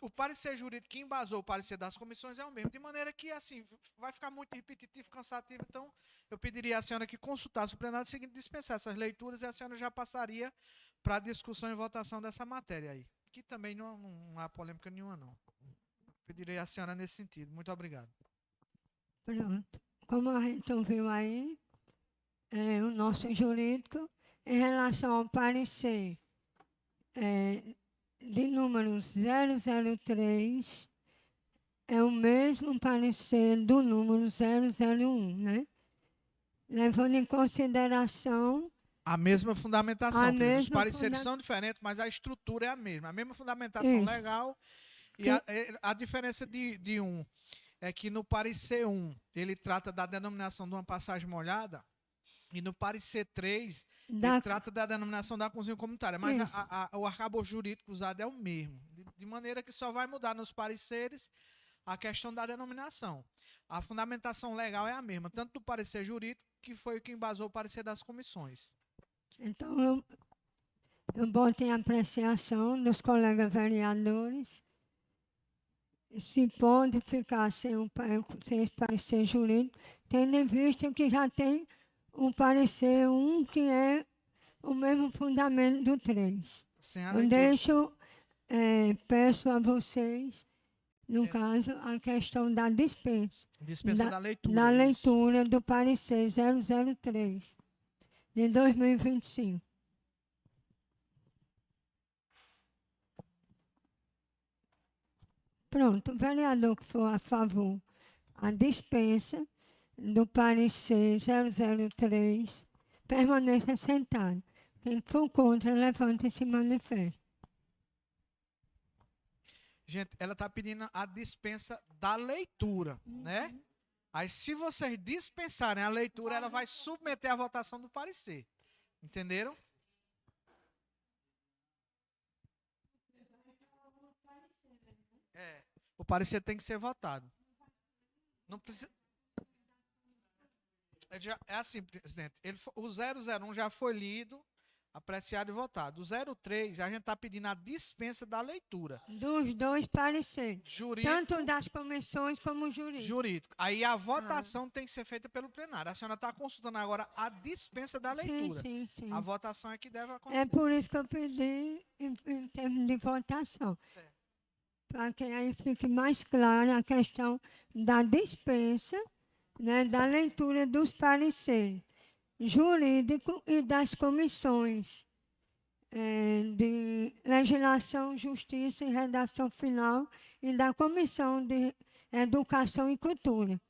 o parecer jurídico que embasou o parecer das comissões é o mesmo, de maneira que, assim, vai ficar muito repetitivo, cansativo. Então, eu pediria à senhora que consultasse o plenário seguinte, dispensasse essas leituras e a senhora já passaria para a discussão e votação dessa matéria aí, que também não há polêmica nenhuma, não. Pediria à senhora nesse sentido. Muito obrigado. Pronto. Como a gente ouviu aí, o nosso jurídico, em relação ao parecer de número 003, é o mesmo parecer do número 001, né? Levando em consideração a mesma fundamentação. A mesma os pareceres são diferentes, mas a estrutura é a mesma. A mesma fundamentação Isso. legal. E a diferença de um é que no parecer 1, ele trata da denominação de uma passagem molhada, e no parecer 3, ele trata da denominação da cozinha comunitária. Mas o arcabouço jurídico usado é o mesmo. De maneira que só vai mudar nos pareceres a questão da denominação. A fundamentação legal é a mesma, tanto do parecer jurídico, que foi o que embasou o parecer das comissões. Então, eu boto em apreciação dos colegas vereadores se pode ficar sem esse parecer jurídico, tendo em vista que já tem o parecer 1, que é o mesmo fundamento do 3. Eu peço a vocês, no caso, a questão da dispensa. Dispensa da leitura. Da leitura do parecer 003, de 2025. Pronto, o vereador que for a favor, a dispensa do parecer 003, permaneça sentado. Quem for contra, levante e se manifeste. Gente, ela está pedindo a dispensa da leitura, né? Aí, se vocês dispensarem a leitura, ela vai submeter a votação do parecer. Entenderam? O parecer tem que ser votado. Não precisa... É assim, presidente. O 001 já foi lido, apreciado e votado. O 03, a gente está pedindo a dispensa da leitura. Dos dois pareceres. Jurídico, tanto das comissões como jurídico. Jurídico. Aí a votação tem que ser feita pelo plenário. A senhora está consultando agora a dispensa da leitura. Sim. A votação é que deve acontecer. É por isso que eu pedi em termos de votação. Certo. Para que aí fique mais clara a questão da dispensa, né, da leitura dos pareceres jurídicos e das comissões de legislação, justiça e redação final e da comissão de educação e cultura.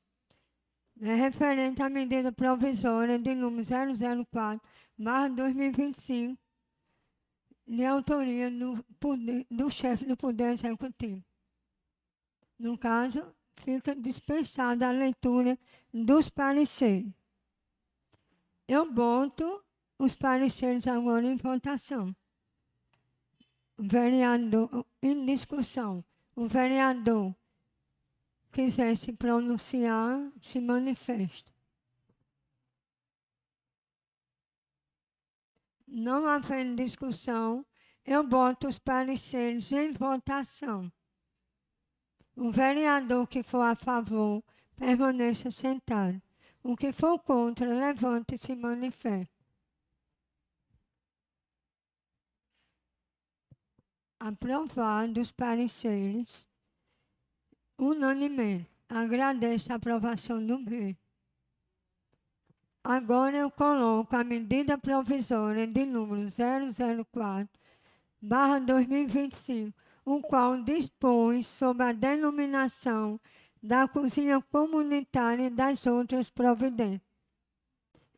É referente à medida provisória de número 004/2025, de autoria do chefe do Poder Executivo. No caso, fica dispensada a leitura dos pareceres. Eu boto os pareceres agora em votação. O vereador, em discussão, o vereador quiser se pronunciar, se manifesta. Não havendo discussão, eu boto os pareceres em votação. O vereador que for a favor, permaneça sentado. O que for contra, levante e se manifeste. Aprovados os pareceres, unanimemente. Agradeço a aprovação do mesmo. Agora eu coloco a medida provisória de número 004/2025, o qual dispõe sobre a denominação da cozinha comunitária e das outras providências.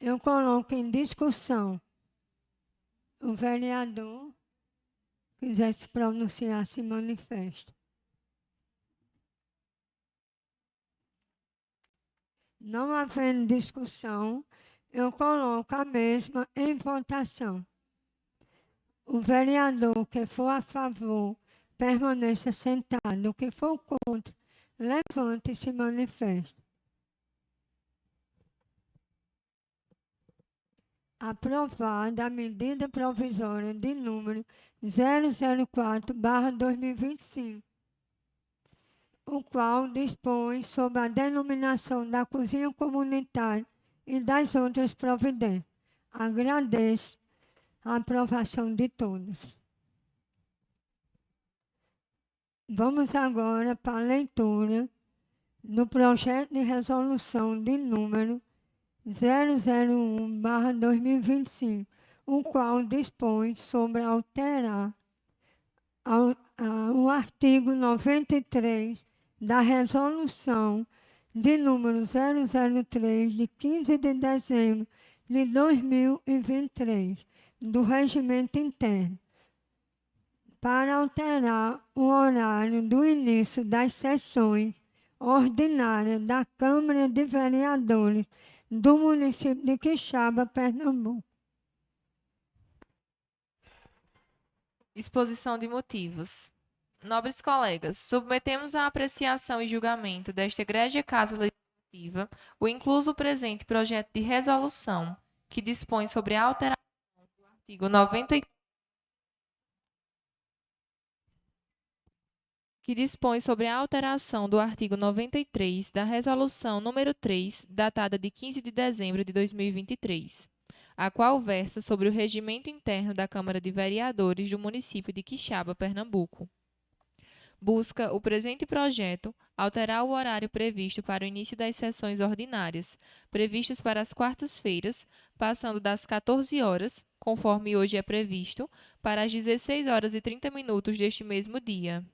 Eu coloco em discussão. O vereador quiser se pronunciar, se manifesta. Não havendo discussão, eu coloco a mesma em votação. O vereador que for a favor, permaneça sentado. O que for contra, levante e se manifeste. Aprovada a medida provisória de número 004/2025, o qual dispõe sobre a denominação da cozinha comunitária e das outras providências. Agradeço a aprovação de todos. Vamos agora para a leitura do projeto de resolução de número 001/2025, o qual dispõe sobre alterar o artigo 93 da resolução de número 003, de 15 de dezembro de 2023, do regimento interno, para alterar o horário do início das sessões ordinárias da Câmara de Vereadores do município de Quixaba, Pernambuco. Exposição de motivos. Nobres colegas, submetemos à apreciação e julgamento desta egrégia Casa Legislativa o incluso presente projeto de resolução que dispõe sobre a alteração do artigo 93 da Resolução número 3, datada de 15 de dezembro de 2023, a qual versa sobre o regimento interno da Câmara de Vereadores do município de Quixaba, Pernambuco. Busca o presente projeto alterar o horário previsto para o início das sessões ordinárias, previstas para as quartas-feiras, passando das 14 horas, conforme hoje é previsto, para as 16 horas e 30 minutos deste mesmo dia.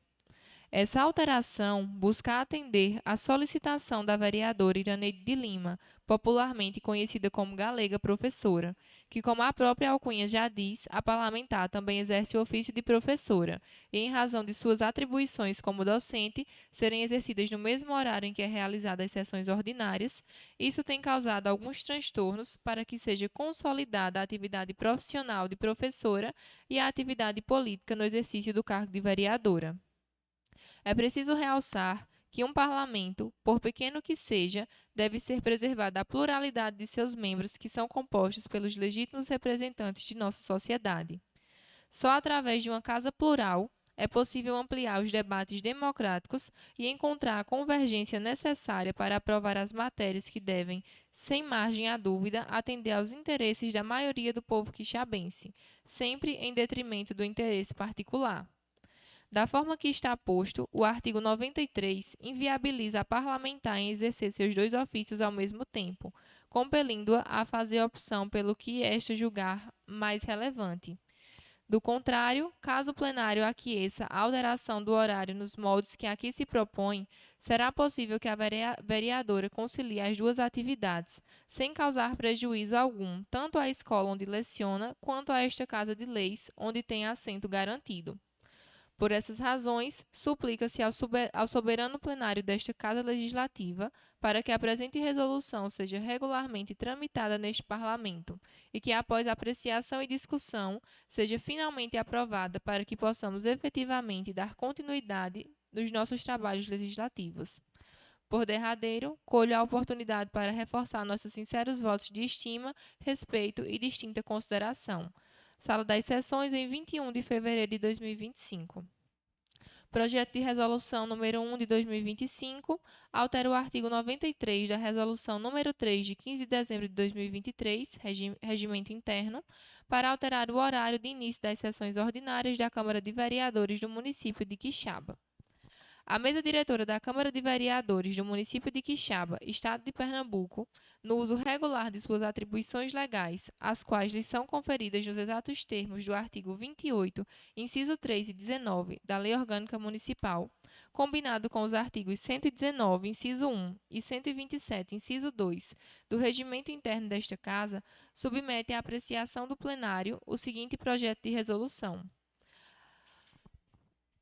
Essa alteração busca atender à solicitação da vereadora Iraneide de Lima, popularmente conhecida como Galega Professora, que, como a própria alcunha já diz, a parlamentar também exerce o ofício de professora, e em razão de suas atribuições como docente serem exercidas no mesmo horário em que é realizada as sessões ordinárias, isso tem causado alguns transtornos para que seja consolidada a atividade profissional de professora e a atividade política no exercício do cargo de vereadora. É preciso realçar que um parlamento, por pequeno que seja, deve ser preservada a pluralidade de seus membros, que são compostos pelos legítimos representantes de nossa sociedade. Só através de uma casa plural é possível ampliar os debates democráticos e encontrar a convergência necessária para aprovar as matérias que devem, sem margem à dúvida, atender aos interesses da maioria do povo quixabense, sempre em detrimento do interesse particular. Da forma que está posto, o artigo 93 inviabiliza a parlamentar em exercer seus dois ofícios ao mesmo tempo, compelindo-a a fazer opção pelo que esta julgar mais relevante. Do contrário, caso o plenário aqueça a alteração do horário nos moldes que aqui se propõe, será possível que a vereadora concilie as duas atividades, sem causar prejuízo algum, tanto à escola onde leciona, quanto a esta Casa de Leis, onde tem assento garantido. Por essas razões, suplica-se ao soberano plenário desta Casa Legislativa para que a presente resolução seja regularmente tramitada neste Parlamento e que, após apreciação e discussão, seja finalmente aprovada para que possamos efetivamente dar continuidade nos nossos trabalhos legislativos. Por derradeiro, colho a oportunidade para reforçar nossos sinceros votos de estima, respeito e distinta consideração. Sala das Sessões, em 21 de fevereiro de 2025. Projeto de Resolução número 1 de 2025 altera o artigo 93 da Resolução número 3 de 15 de dezembro de 2023, Regimento Interno, para alterar o horário de início das sessões ordinárias da Câmara de Vereadores do município de Quixaba. A mesa diretora da Câmara de Vereadores do município de Quixaba, Estado de Pernambuco, no uso regular de suas atribuições legais, as quais lhes são conferidas nos exatos termos do artigo 28, inciso 3 e 19 da Lei Orgânica Municipal, combinado com os artigos 119, inciso 1 e 127, inciso 2 do Regimento Interno desta Casa, submete à apreciação do plenário o seguinte projeto de resolução.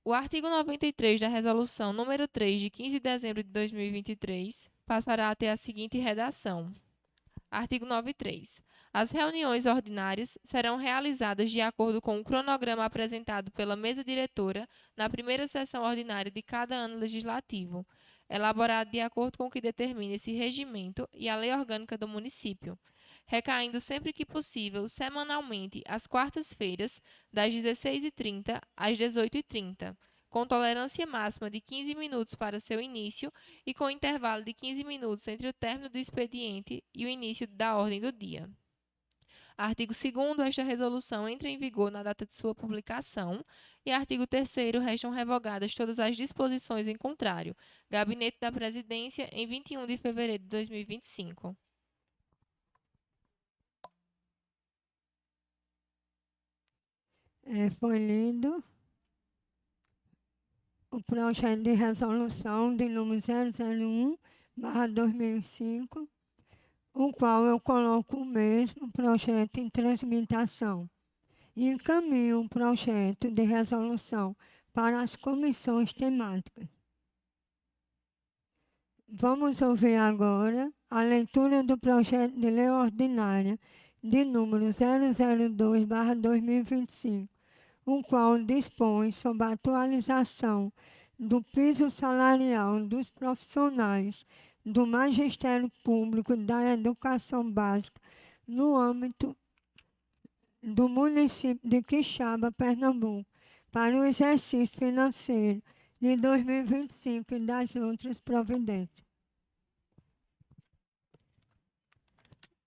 O artigo 93 da Resolução número 3 de 15 de dezembro de 2023 passará a ter a seguinte redação. Artigo 93. As reuniões ordinárias serão realizadas de acordo com o cronograma apresentado pela mesa diretora na primeira sessão ordinária de cada ano legislativo, elaborado de acordo com o que determina esse regimento e a lei orgânica do município, recaindo sempre que possível, semanalmente, às quartas-feiras, das 16h30 às 18h30, com tolerância máxima de 15 minutos para seu início e com intervalo de 15 minutos entre o término do expediente e o início da ordem do dia. Artigo 2º, esta resolução entra em vigor na data de sua publicação. E artigo 3º, restam revogadas todas as disposições em contrário. Gabinete da Presidência, em 21 de fevereiro de 2025. Foi lido o projeto de resolução de número 001/2005, o qual eu coloco o mesmo projeto em transmitação. E encaminho o projeto de resolução para as comissões temáticas. Vamos ouvir agora a leitura do projeto de lei ordinária de número 002/2025, o qual dispõe sobre a atualização do piso salarial dos profissionais do Magistério Público da Educação Básica no âmbito do município de Quixaba, Pernambuco, para o exercício financeiro de 2025 e das outras providências.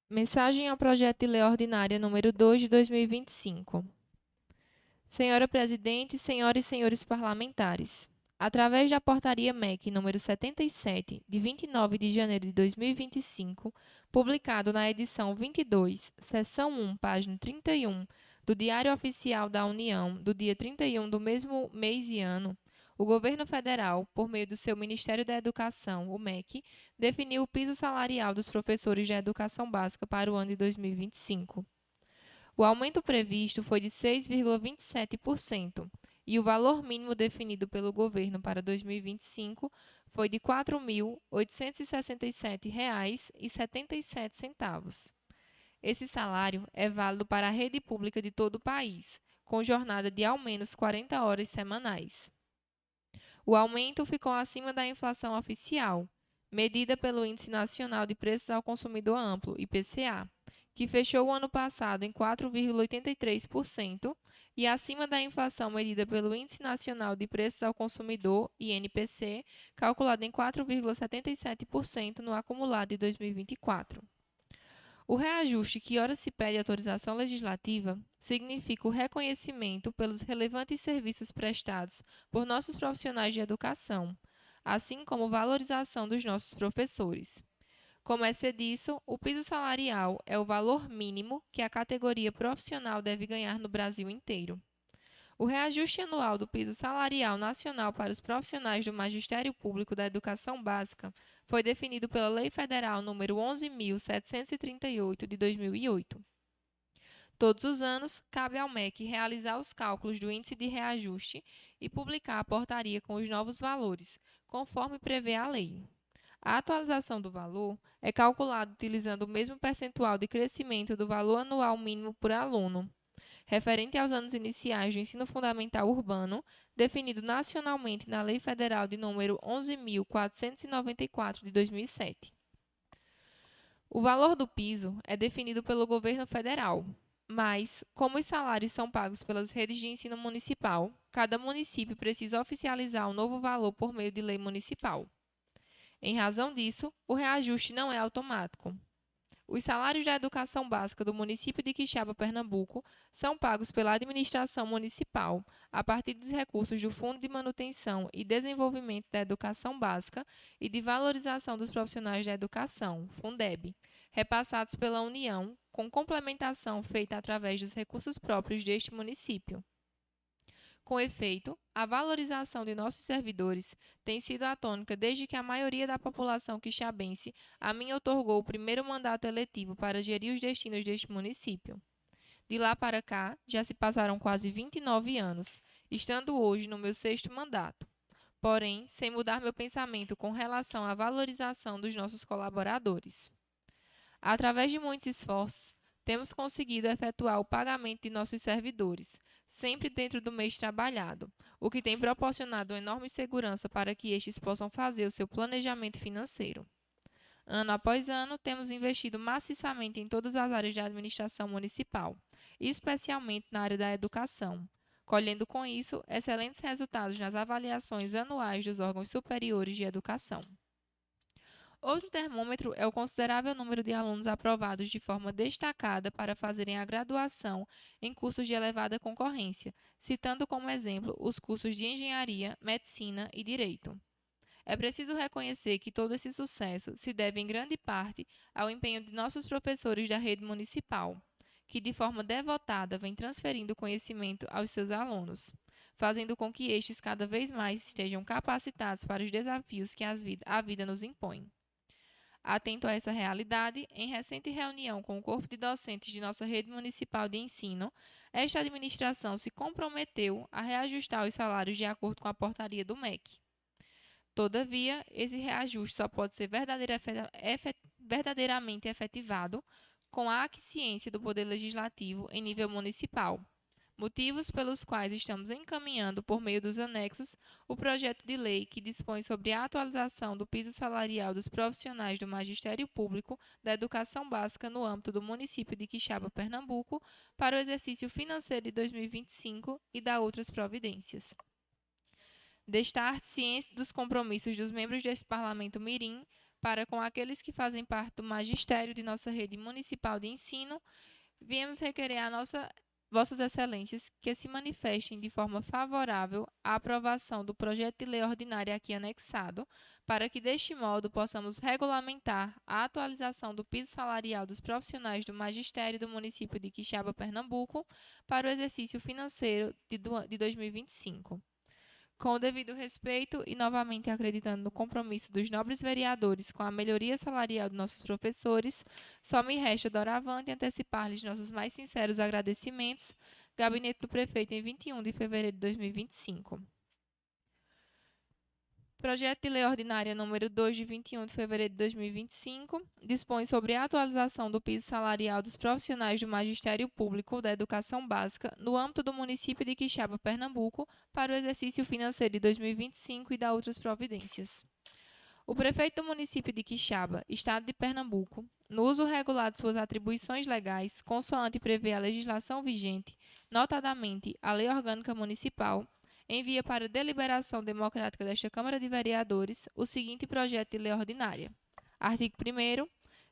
Mensagem ao projeto de lei ordinária número 2 de 2025. Senhora Presidente, senhoras e senhores parlamentares, através da Portaria MEC número 77, de 29 de janeiro de 2025, publicado na edição 22, seção 1, página 31, do Diário Oficial da União, do dia 31 do mesmo mês e ano, o Governo Federal, por meio do seu Ministério da Educação, o MEC, definiu o piso salarial dos professores de educação básica para o ano de 2025. O aumento previsto foi de 6,27% e o valor mínimo definido pelo governo para 2025 foi de R$ 4.867,77. Esse salário é válido para a rede pública de todo o país, com jornada de ao menos 40 horas semanais. O aumento ficou acima da inflação oficial, medida pelo Índice Nacional de Preços ao Consumidor Amplo, IPCA, que fechou o ano passado em 4,83%, e acima da inflação medida pelo Índice Nacional de Preços ao Consumidor, INPC, calculado em 4,77% no acumulado de 2024. O reajuste que ora se pede autorização legislativa significa o reconhecimento pelos relevantes serviços prestados por nossos profissionais de educação, assim como valorização dos nossos professores. Como é disso, o piso salarial é o valor mínimo que a categoria profissional deve ganhar no Brasil inteiro. O reajuste anual do piso salarial nacional para os profissionais do Magistério Público da Educação Básica foi definido pela Lei Federal nº 11.738, de 2008. Todos os anos, cabe ao MEC realizar os cálculos do índice de reajuste e publicar a portaria com os novos valores, conforme prevê a lei. A atualização do valor é calculada utilizando o mesmo percentual de crescimento do valor anual mínimo por aluno, referente aos anos iniciais do ensino fundamental urbano, definido nacionalmente na Lei Federal de número 11.494, de 2007. O valor do piso é definido pelo governo federal, mas, como os salários são pagos pelas redes de ensino municipal, cada município precisa oficializar o novo valor por meio de lei municipal. Em razão disso, o reajuste não é automático. Os salários da educação básica do município de Quixaba, Pernambuco, são pagos pela administração municipal a partir dos recursos do Fundo de Manutenção e Desenvolvimento da Educação Básica e de Valorização dos Profissionais da Educação, Fundeb, repassados pela União, com complementação feita através dos recursos próprios deste município. Com efeito, a valorização de nossos servidores tem sido a tônica desde que a maioria da população quixabense a mim outorgou o primeiro mandato eletivo para gerir os destinos deste município. De lá para cá, já se passaram quase 29 anos, estando hoje no meu 6º mandato. Porém, sem mudar meu pensamento com relação à valorização dos nossos colaboradores. Através de muitos esforços, temos conseguido efetuar o pagamento de nossos servidores, sempre dentro do mês trabalhado, o que tem proporcionado uma enorme segurança para que estes possam fazer o seu planejamento financeiro. Ano após ano, temos investido maciçamente em todas as áreas da administração municipal, especialmente na área da educação, colhendo com isso excelentes resultados nas avaliações anuais dos órgãos superiores de educação. Outro termômetro é o considerável número de alunos aprovados de forma destacada para fazerem a graduação em cursos de elevada concorrência, citando como exemplo os cursos de Engenharia, Medicina e Direito. É preciso reconhecer que todo esse sucesso se deve em grande parte ao empenho de nossos professores da rede municipal, que de forma devotada vem transferindo conhecimento aos seus alunos, fazendo com que estes cada vez mais estejam capacitados para os desafios que a vida nos impõe. Atento a essa realidade, em recente reunião com o corpo de docentes de nossa rede municipal de ensino, esta administração se comprometeu a reajustar os salários de acordo com a portaria do MEC. Todavia, esse reajuste só pode ser verdadeiramente efetivado com a aquiescência do Poder Legislativo em nível municipal, motivos pelos quais estamos encaminhando, por meio dos anexos, o projeto de lei que dispõe sobre a atualização do piso salarial dos profissionais do Magistério Público da Educação Básica no âmbito do município de Quixaba, Pernambuco, para o exercício financeiro de 2025 e da outras providências. Destar ciente dos compromissos dos membros deste Parlamento Mirim para com aqueles que fazem parte do magistério de nossa rede municipal de ensino, viemos requerer Vossas Excelências que se manifestem de forma favorável à aprovação do projeto de lei ordinária aqui anexado, para que, deste modo, possamos regulamentar a atualização do piso salarial dos profissionais do magistério do município de Quixaba, Pernambuco, para o exercício financeiro de 2025. Com o devido respeito e novamente acreditando no compromisso dos nobres vereadores com a melhoria salarial de nossos professores, só me resta doravante antecipar-lhes nossos mais sinceros agradecimentos. Gabinete do Prefeito, em 21 de fevereiro de 2025. Projeto de Lei Ordinária número 2, de 21 de fevereiro de 2025, dispõe sobre a atualização do piso salarial dos profissionais do Magistério Público da Educação Básica no âmbito do município de Quixaba, Pernambuco, para o exercício financeiro de 2025 e da outras providências. O prefeito do município de Quixaba, Estado de Pernambuco, no uso regular de suas atribuições legais, consoante prevê a legislação vigente, notadamente a Lei Orgânica Municipal, envia para deliberação democrática desta Câmara de Vereadores o seguinte projeto de lei ordinária. Artigo 1º.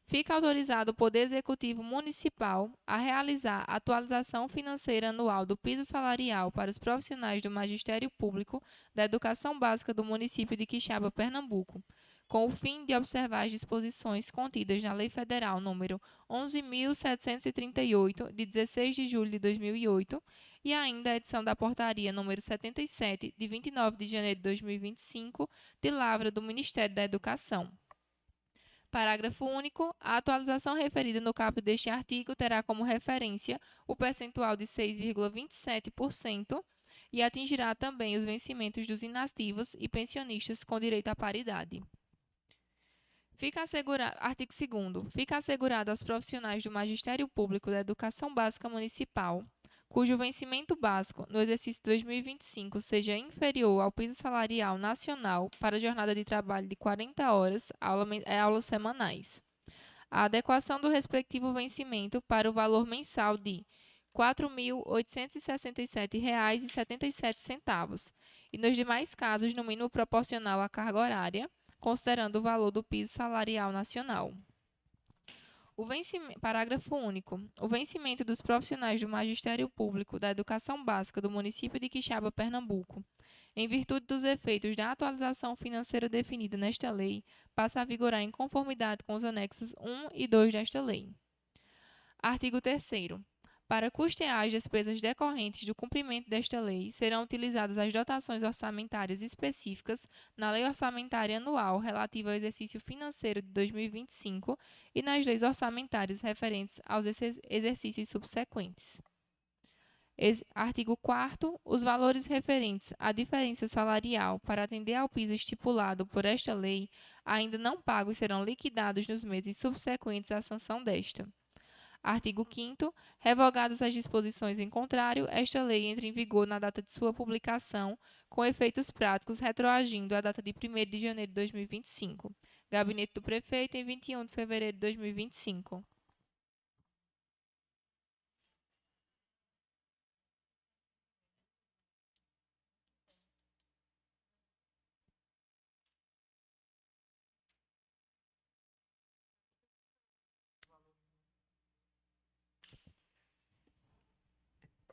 Fica autorizado o Poder Executivo Municipal a realizar a atualização financeira anual do piso salarial para os profissionais do Magistério Público da Educação Básica do município de Quixaba, Pernambuco, com o fim de observar as disposições contidas na Lei Federal número 11.738, de 16 de julho de 2008, e ainda a edição da Portaria número 77, de 29 de janeiro de 2025, de lavra do Ministério da Educação. Parágrafo único. A atualização referida no caput deste artigo terá como referência o percentual de 6,27% e atingirá também os vencimentos dos inativos e pensionistas com direito à paridade. Artigo 2º. Fica assegurado aos profissionais do Magistério Público da Educação Básica Municipal, cujo vencimento básico no exercício 2025 seja inferior ao piso salarial nacional para jornada de trabalho de 40 horas, aulas semanais, a adequação do respectivo vencimento para o valor mensal de R$ 4.867,77, e nos demais casos no mínimo proporcional à carga horária, considerando o valor do piso salarial nacional. Parágrafo único. O vencimento dos profissionais do Magistério Público da Educação Básica do município de Quixaba, Pernambuco, em virtude dos efeitos da atualização financeira definida nesta lei, passa a vigorar em conformidade com os anexos 1 e 2 desta lei. Artigo 3º. Para custear as despesas decorrentes do cumprimento desta lei, serão utilizadas as dotações orçamentárias específicas na Lei Orçamentária Anual relativa ao exercício financeiro de 2025 e nas leis orçamentárias referentes aos exercícios subsequentes. Artigo 4º. Os valores referentes à diferença salarial para atender ao piso estipulado por esta lei, ainda não pagos, serão liquidados nos meses subsequentes à sanção desta. Artigo 5º. Revogadas as disposições em contrário, esta lei entra em vigor na data de sua publicação, com efeitos práticos retroagindo à data de 1º de janeiro de 2025. Gabinete do Prefeito, em 21 de fevereiro de 2025.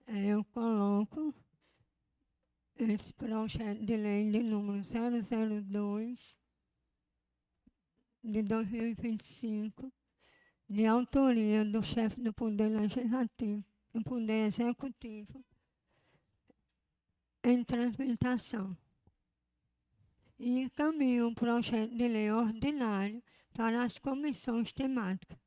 Eu coloco esse projeto de lei de número 002 de 2025, de autoria do chefe do Poder Legislativo, do Poder Executivo, em tramitação. E encaminho o projeto de lei ordinário para as comissões temáticas.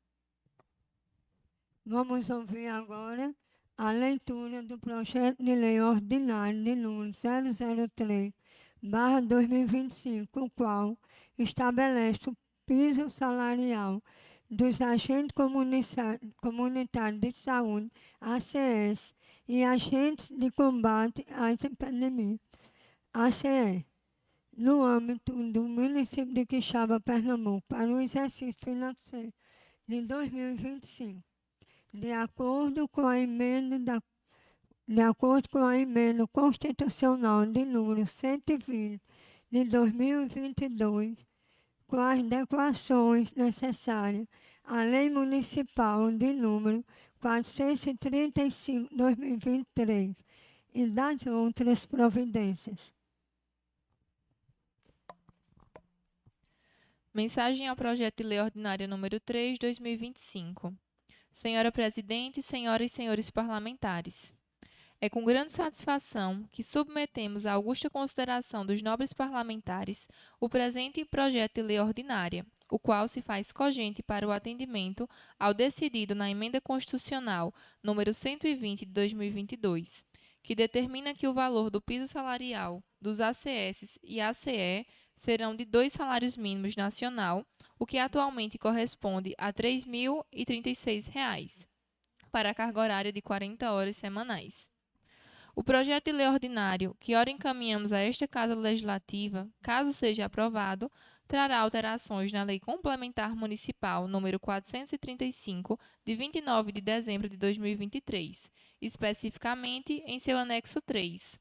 Vamos ouvir agora a leitura do projeto de lei ordinário de número 003/2025, o qual estabelece o piso salarial dos agentes comunitários de saúde, ACS, e agentes de combate às epidemias, ACE, no âmbito do município de Quixaba, Pernambuco, para o exercício financeiro de 2025. De acordo com a emenda constitucional de número 120 de 2022, com as adequações necessárias à Lei Municipal de número 435 de 2023 e das outras providências. Mensagem ao projeto de lei ordinária número 3, de 2025. Senhora Presidente, senhoras e senhores parlamentares, é com grande satisfação que submetemos à augusta consideração dos nobres parlamentares o presente projeto de lei ordinária, o qual se faz cogente para o atendimento ao decidido na Emenda Constitucional número 120 de 2022, que determina que o valor do piso salarial dos ACS e ACE serão de 2 salários mínimos nacional, o que atualmente corresponde a R$ 3.036, para a carga horária de 40 horas semanais. O projeto de lei ordinário, que ora encaminhamos a esta Casa Legislativa, caso seja aprovado, trará alterações na Lei Complementar Municipal número 435, de 29 de dezembro de 2023, especificamente em seu anexo 3,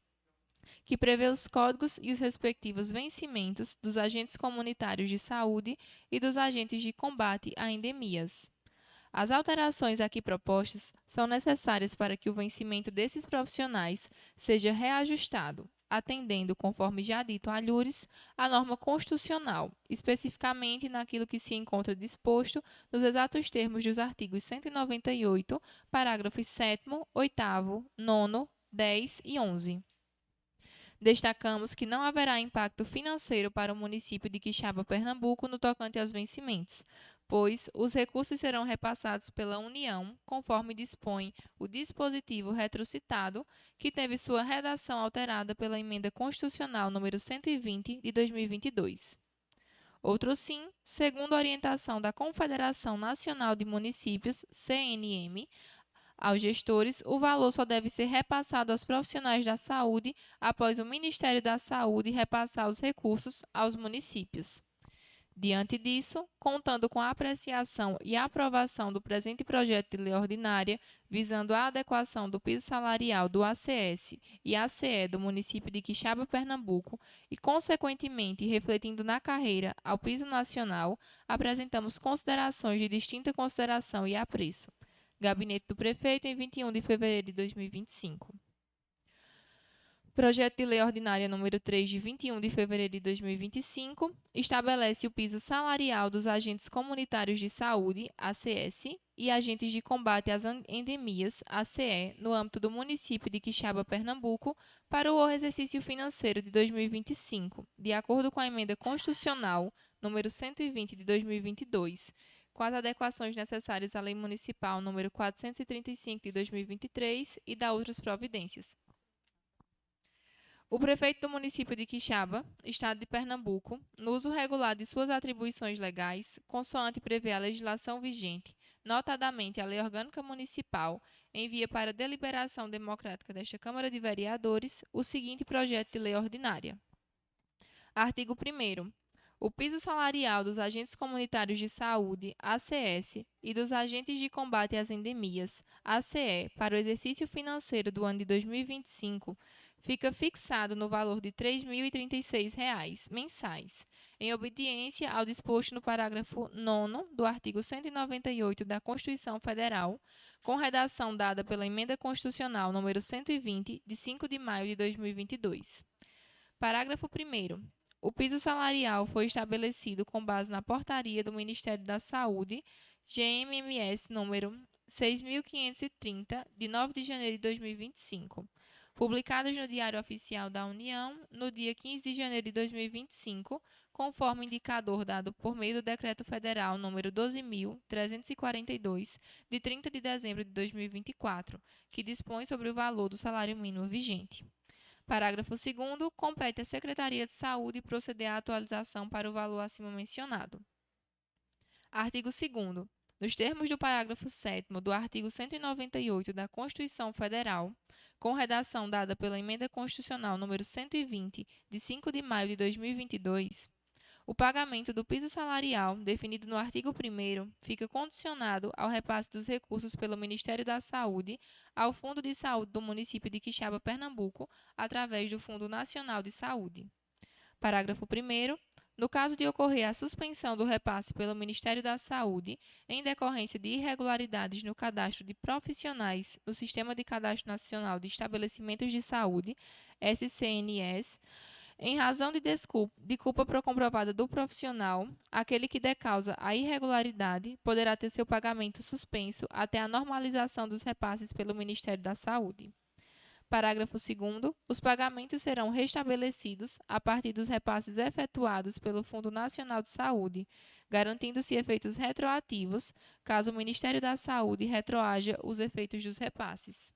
que prevê os códigos e os respectivos vencimentos dos agentes comunitários de saúde e dos agentes de combate a endemias. As alterações aqui propostas são necessárias para que o vencimento desses profissionais seja reajustado, atendendo, conforme já dito alhures, à norma constitucional, especificamente naquilo que se encontra disposto nos exatos termos dos artigos 198, parágrafos 7º, 8º, 9º, 10 e 11. Destacamos que não haverá impacto financeiro para o município de Quixaba, Pernambuco, no tocante aos vencimentos, pois os recursos serão repassados pela União, conforme dispõe o dispositivo retrocitado, que teve sua redação alterada pela Emenda Constitucional número 120 de 2022. Outro sim, segundo a orientação da Confederação Nacional de Municípios, CNM, aos gestores, o valor só deve ser repassado aos profissionais da saúde após o Ministério da Saúde repassar os recursos aos municípios. Diante disso, contando com a apreciação e aprovação do presente projeto de lei ordinária, visando a adequação do piso salarial do ACS e ACE do município de Quixaba, Pernambuco, e, consequentemente, refletindo na carreira ao piso nacional, apresentamos considerações de distinta consideração e apreço. Gabinete do Prefeito, em 21 de fevereiro de 2025. Projeto de Lei Ordinária número 3, de 21 de fevereiro de 2025, estabelece o piso salarial dos agentes comunitários de saúde, ACS, e agentes de combate às endemias, ACE, no âmbito do município de Quixaba, Pernambuco, para o exercício financeiro de 2025, de acordo com a Emenda Constitucional número 120 de 2022, com as adequações necessárias à Lei Municipal número 435 de 2023 e da outras providências. O prefeito do município de Quixaba, Estado de Pernambuco, no uso regular de suas atribuições legais, consoante prevê a legislação vigente, notadamente a Lei Orgânica Municipal, envia para deliberação democrática desta Câmara de Vereadores o seguinte projeto de lei ordinária. Artigo 1º. O piso salarial dos agentes comunitários de saúde, ACS, e dos agentes de combate às endemias, ACE, para o exercício financeiro do ano de 2025, fica fixado no valor de R$ 3.036 mensais, em obediência ao disposto no parágrafo 9º do artigo 198 da Constituição Federal, com redação dada pela Emenda Constitucional número 120, de 5 de maio de 2022. Parágrafo 1º. O piso salarial foi estabelecido com base na portaria do Ministério da Saúde, GMMS número 6.530, de 9 de janeiro de 2025, publicadas no Diário Oficial da União no dia 15 de janeiro de 2025, conforme indicador dado por meio do Decreto Federal número 12.342, de 30 de dezembro de 2024, que dispõe sobre o valor do salário mínimo vigente. Parágrafo 2º. Compete à Secretaria de Saúde proceder à atualização para o valor acima mencionado. Artigo 2º. Nos termos do parágrafo 7º do artigo 198 da Constituição Federal, com redação dada pela Emenda Constitucional número 120, de 5 de maio de 2022, o pagamento do piso salarial, definido no artigo 1º, fica condicionado ao repasse dos recursos pelo Ministério da Saúde ao Fundo de Saúde do município de Quixaba, Pernambuco, através do Fundo Nacional de Saúde. Parágrafo 1º. No caso de ocorrer a suspensão do repasse pelo Ministério da Saúde, em decorrência de irregularidades no cadastro de profissionais no Sistema de Cadastro Nacional de Estabelecimentos de Saúde, SCNS, em razão de culpa comprovada do profissional, aquele que dê causa à irregularidade poderá ter seu pagamento suspenso até a normalização dos repasses pelo Ministério da Saúde. Parágrafo 2º. Os pagamentos serão restabelecidos a partir dos repasses efetuados pelo Fundo Nacional de Saúde, garantindo-se efeitos retroativos, caso o Ministério da Saúde retroaja os efeitos dos repasses.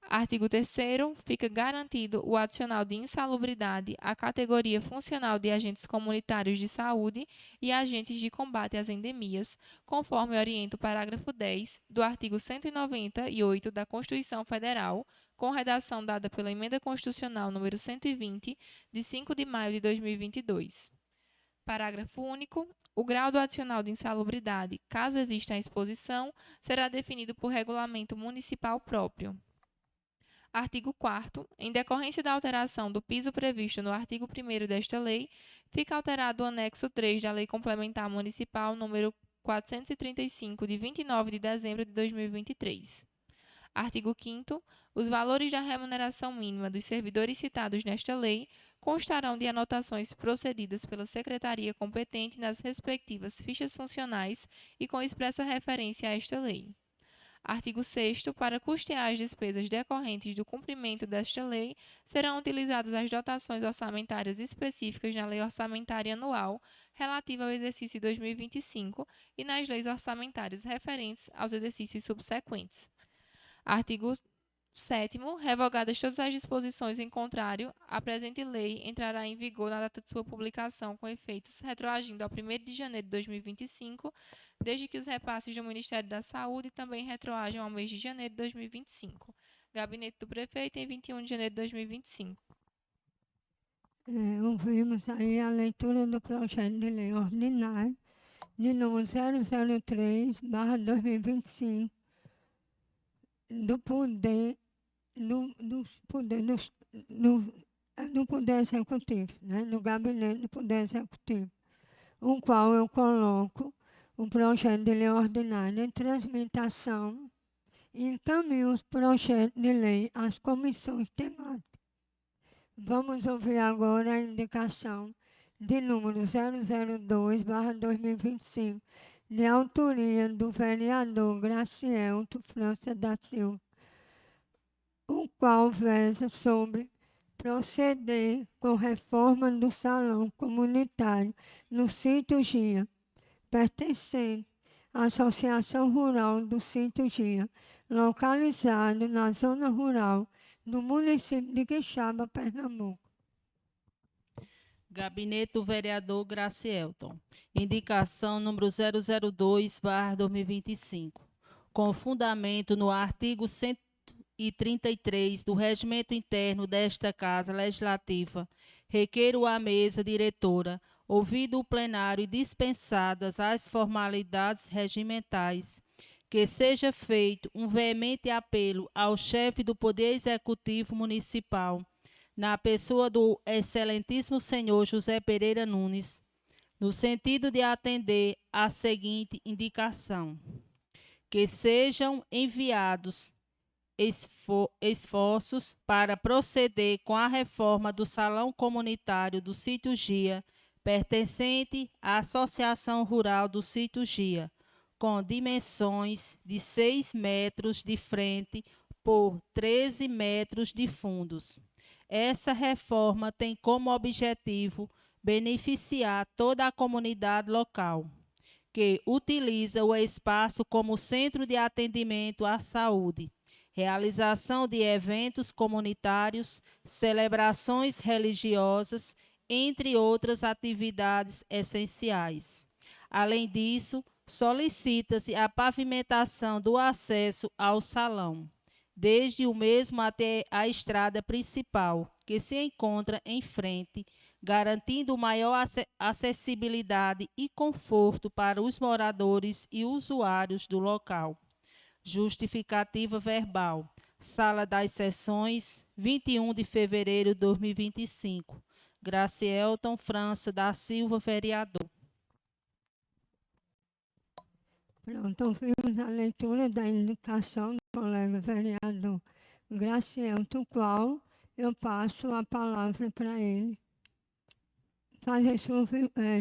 Artigo 3º. Fica garantido o adicional de insalubridade à categoria funcional de agentes comunitários de saúde e agentes de combate às endemias, conforme orienta o parágrafo 10 do artigo 198 da Constituição Federal, com redação dada pela Emenda Constitucional número 120, de 5 de maio de 2022. Parágrafo único. O grau do adicional de insalubridade, caso exista a exposição, será definido por regulamento municipal próprio. Artigo 4º. Em decorrência da alteração do piso previsto no artigo 1º desta lei, fica alterado o anexo 3 da Lei Complementar Municipal número 435, de 29 de dezembro de 2023. Artigo 5º. Os valores da remuneração mínima dos servidores citados nesta lei constarão de anotações procedidas pela secretaria competente nas respectivas fichas funcionais e com expressa referência a esta lei. Artigo 6º. Para custear as despesas decorrentes do cumprimento desta lei, serão utilizadas as dotações orçamentárias específicas na Lei Orçamentária Anual relativa ao exercício 2025 e nas leis orçamentárias referentes aos exercícios subsequentes. Artigo 7º. Revogadas todas as disposições em contrário, a presente lei entrará em vigor na data de sua publicação com efeitos retroagindo ao 1º de janeiro de 2025, desde que os repasses do Ministério da Saúde também retroajam ao mês de janeiro de 2025. Gabinete do Prefeito, em 21 de janeiro de 2025. Ouvimos aí a leitura do projeto de lei ordinário de número 003/2025 do Poder Executivo, né? Do Gabinete do Poder Executivo, o qual eu coloco o projeto de lei ordinário em transmissão e encaminho os projetos de lei às comissões temáticas. Vamos ouvir agora a indicação de número 002/2025, de autoria do vereador Gracielto França da Silva, o qual versa sobre proceder com reforma do salão comunitário no sítio Gia, pertencente à Associação Rural do Sítio Gia, localizado na zona rural do município de Quixaba, Pernambuco. Gabinete do vereador Gracielton. Indicação número 002/2025. Com fundamento no artigo 133 do Regimento Interno desta Casa Legislativa, requeiro à mesa diretora, ouvido o plenário e dispensadas as formalidades regimentais, que seja feito um veemente apelo ao chefe do Poder Executivo Municipal, na pessoa do excelentíssimo senhor José Pereira Nunes, no sentido de atender à seguinte indicação: que sejam enviados esforços para proceder com a reforma do Salão Comunitário do Sítio Gia, pertencente à Associação Rural do Sítio Gia, com dimensões de 6 metros de frente por 13 metros de fundos. Essa reforma tem como objetivo beneficiar toda a comunidade local, que utiliza o espaço como centro de atendimento à saúde, realização de eventos comunitários, celebrações religiosas, entre outras atividades essenciais. Além disso, solicita-se a pavimentação do acesso ao salão, desde o mesmo até a estrada principal, que se encontra em frente, garantindo maior acessibilidade e conforto para os moradores e usuários do local. Justificativa verbal. Sala das Sessões, 21 de fevereiro de 2025. Gracielton França da Silva, vereador. Pronto, ouvimos a leitura da indicação do colega vereador Gracielto, qual eu passo a palavra para ele fazer sua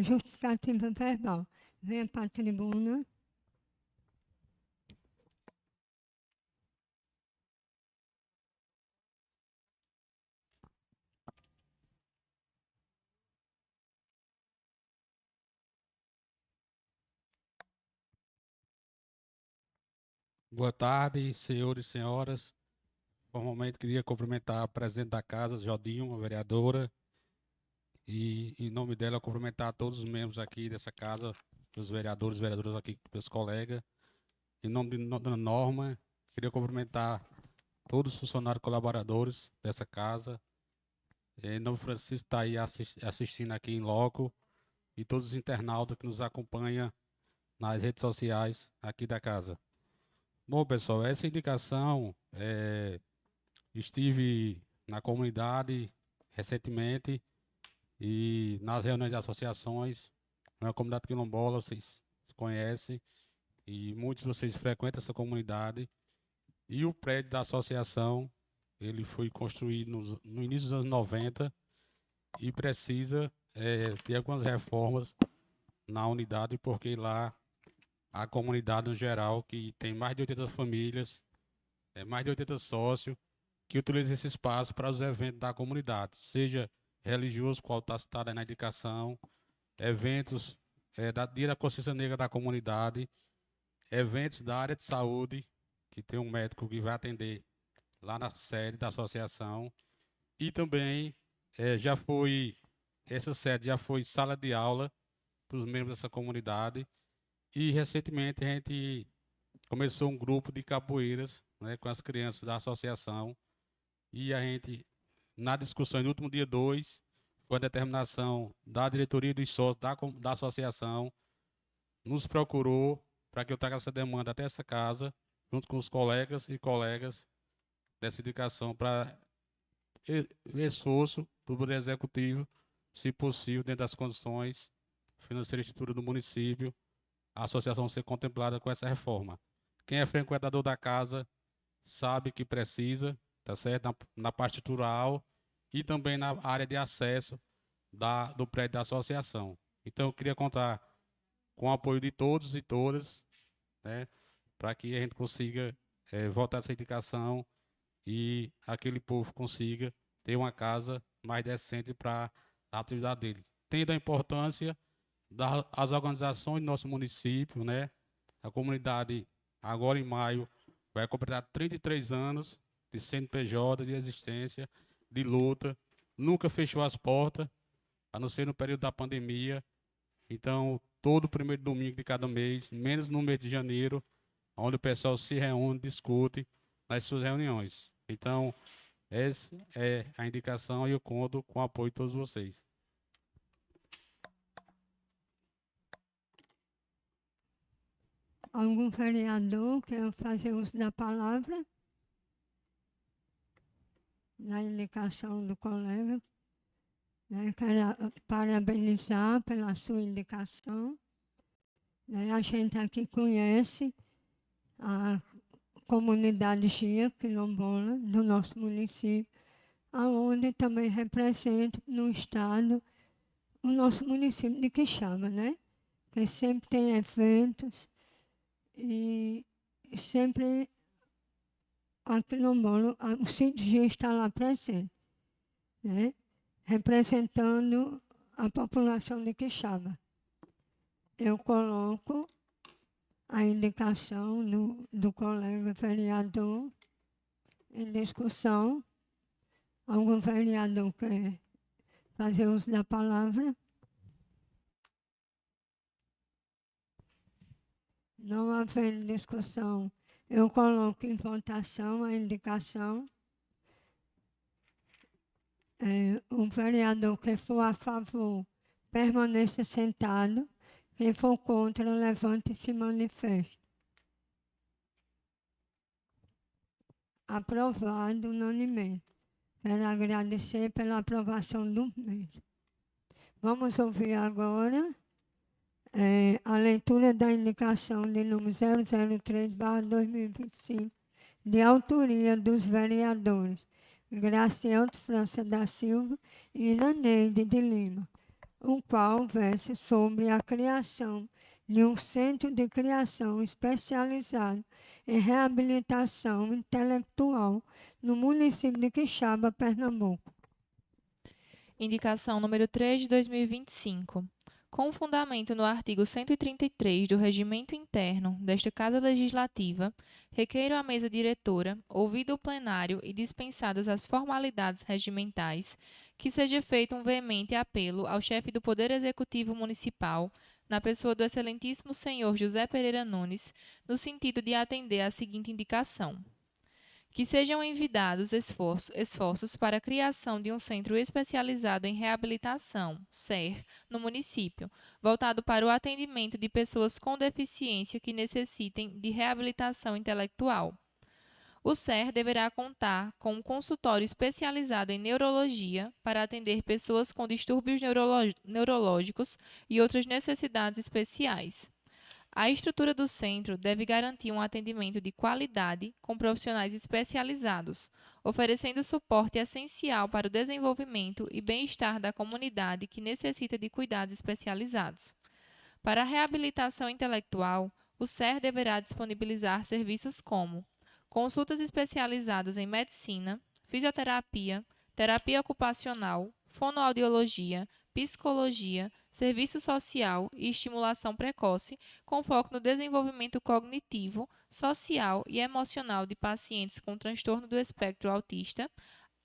justificativa verbal. Venha para a tribuna. Boa tarde, senhores e senhoras. Formalmente queria cumprimentar a presidente da casa, Jodinho, a vereadora, e em nome dela cumprimentar todos os membros aqui dessa casa, os vereadores, vereadoras aqui, meus colegas. Em nome da Norma, queria cumprimentar todos os funcionários colaboradores dessa casa. Em nome do Francisco, está aí assistindo aqui em loco, e todos os internautas que nos acompanham nas redes sociais aqui da casa. Bom, pessoal, essa indicação, estive na comunidade recentemente e nas reuniões de associações, na comunidade quilombola, vocês conhecem, e muitos de vocês frequentam essa comunidade, E o prédio da associação, ele foi construído no início dos anos 90 e precisa ter algumas reformas na unidade, porque lá a comunidade no geral, que tem mais de 80 famílias, mais de 80 sócios, que utilizam esse espaço para os eventos da comunidade, seja religioso, qual está citado aí na indicação, eventos da Dia da Consciência Negra da comunidade, eventos da área de saúde, que tem um médico que vai atender lá na sede da associação, e também essa sede já foi sala de aula para os membros dessa comunidade, e recentemente a gente começou um grupo de capoeiras, né, com as crianças da associação, e a gente, na discussão no último dia 2, foi a determinação da diretoria dos sócios da associação, nos procurou para que eu traga essa demanda até essa casa, junto com os colegas e colegas dessa indicação, para esforço do Poder Executivo, se possível, dentro das condições financeiras e estrutura do município, a associação ser contemplada com essa reforma. Quem é frequentador da casa sabe que precisa, tá certo? Na parte estrutural e também na área de acesso do prédio da associação. Então, eu queria contar com o apoio de todos e todas, né, para que a gente consiga votar essa indicação e aquele povo consiga ter uma casa mais decente para a atividade dele. Tendo a importância das organizações do nosso município, né? A comunidade, agora em maio, vai completar 33 anos de CNPJ, de existência, de luta, nunca fechou as portas, a não ser no período da pandemia. Então, todo primeiro domingo de cada mês, menos no mês de janeiro, onde o pessoal se reúne, discute nas suas reuniões. Então, essa é a indicação e eu conto com o apoio de todos vocês. Algum vereador quer fazer uso da palavra? Na indicação do colega. Quero parabenizar pela sua indicação. A gente aqui conhece a comunidade Chia quilombola do nosso município, aonde também representa no estado o nosso município de Quixaba, né? Que sempre tem eventos e sempre a quilombola, o sítio Chia está lá presente, né? Representando a população de Quixaba. Eu coloco a indicação do colega vereador em discussão. Algum vereador quer fazer uso da palavra? Não havendo discussão, eu coloco em votação a indicação. O vereador que for a favor, permaneça sentado. Quem for contra, levante e se manifeste. Aprovado unanimemente. Quero agradecer pela aprovação do mesmo. Vamos ouvir agora a leitura da indicação de número 003/2025, de autoria dos vereadores Gracielto França da Silva e Iraneide de Lima, o qual versa sobre a criação de um centro de criação especializado em reabilitação intelectual no município de Quixaba, Pernambuco. Indicação número 3 de 2025. Com fundamento no artigo 133 do Regimento Interno desta Casa Legislativa, requeiro à mesa diretora, ouvido o plenário e dispensadas as formalidades regimentais, que seja feito um veemente apelo ao chefe do Poder Executivo Municipal, na pessoa do excelentíssimo senhor José Pereira Nunes, no sentido de atender à seguinte indicação: que sejam envidados esforços para a criação de um centro especializado em reabilitação, CER, no município, voltado para o atendimento de pessoas com deficiência que necessitem de reabilitação intelectual. O CER deverá contar com um consultório especializado em neurologia para atender pessoas com distúrbios neurológicos e outras necessidades especiais. A estrutura do centro deve garantir um atendimento de qualidade com profissionais especializados, oferecendo suporte essencial para o desenvolvimento e bem-estar da comunidade que necessita de cuidados especializados. Para a reabilitação intelectual, o SER deverá disponibilizar serviços como consultas especializadas em medicina, fisioterapia, terapia ocupacional, fonoaudiologia, psicologia, serviço social e estimulação precoce, com foco no desenvolvimento cognitivo, social e emocional de pacientes com transtorno do espectro autista,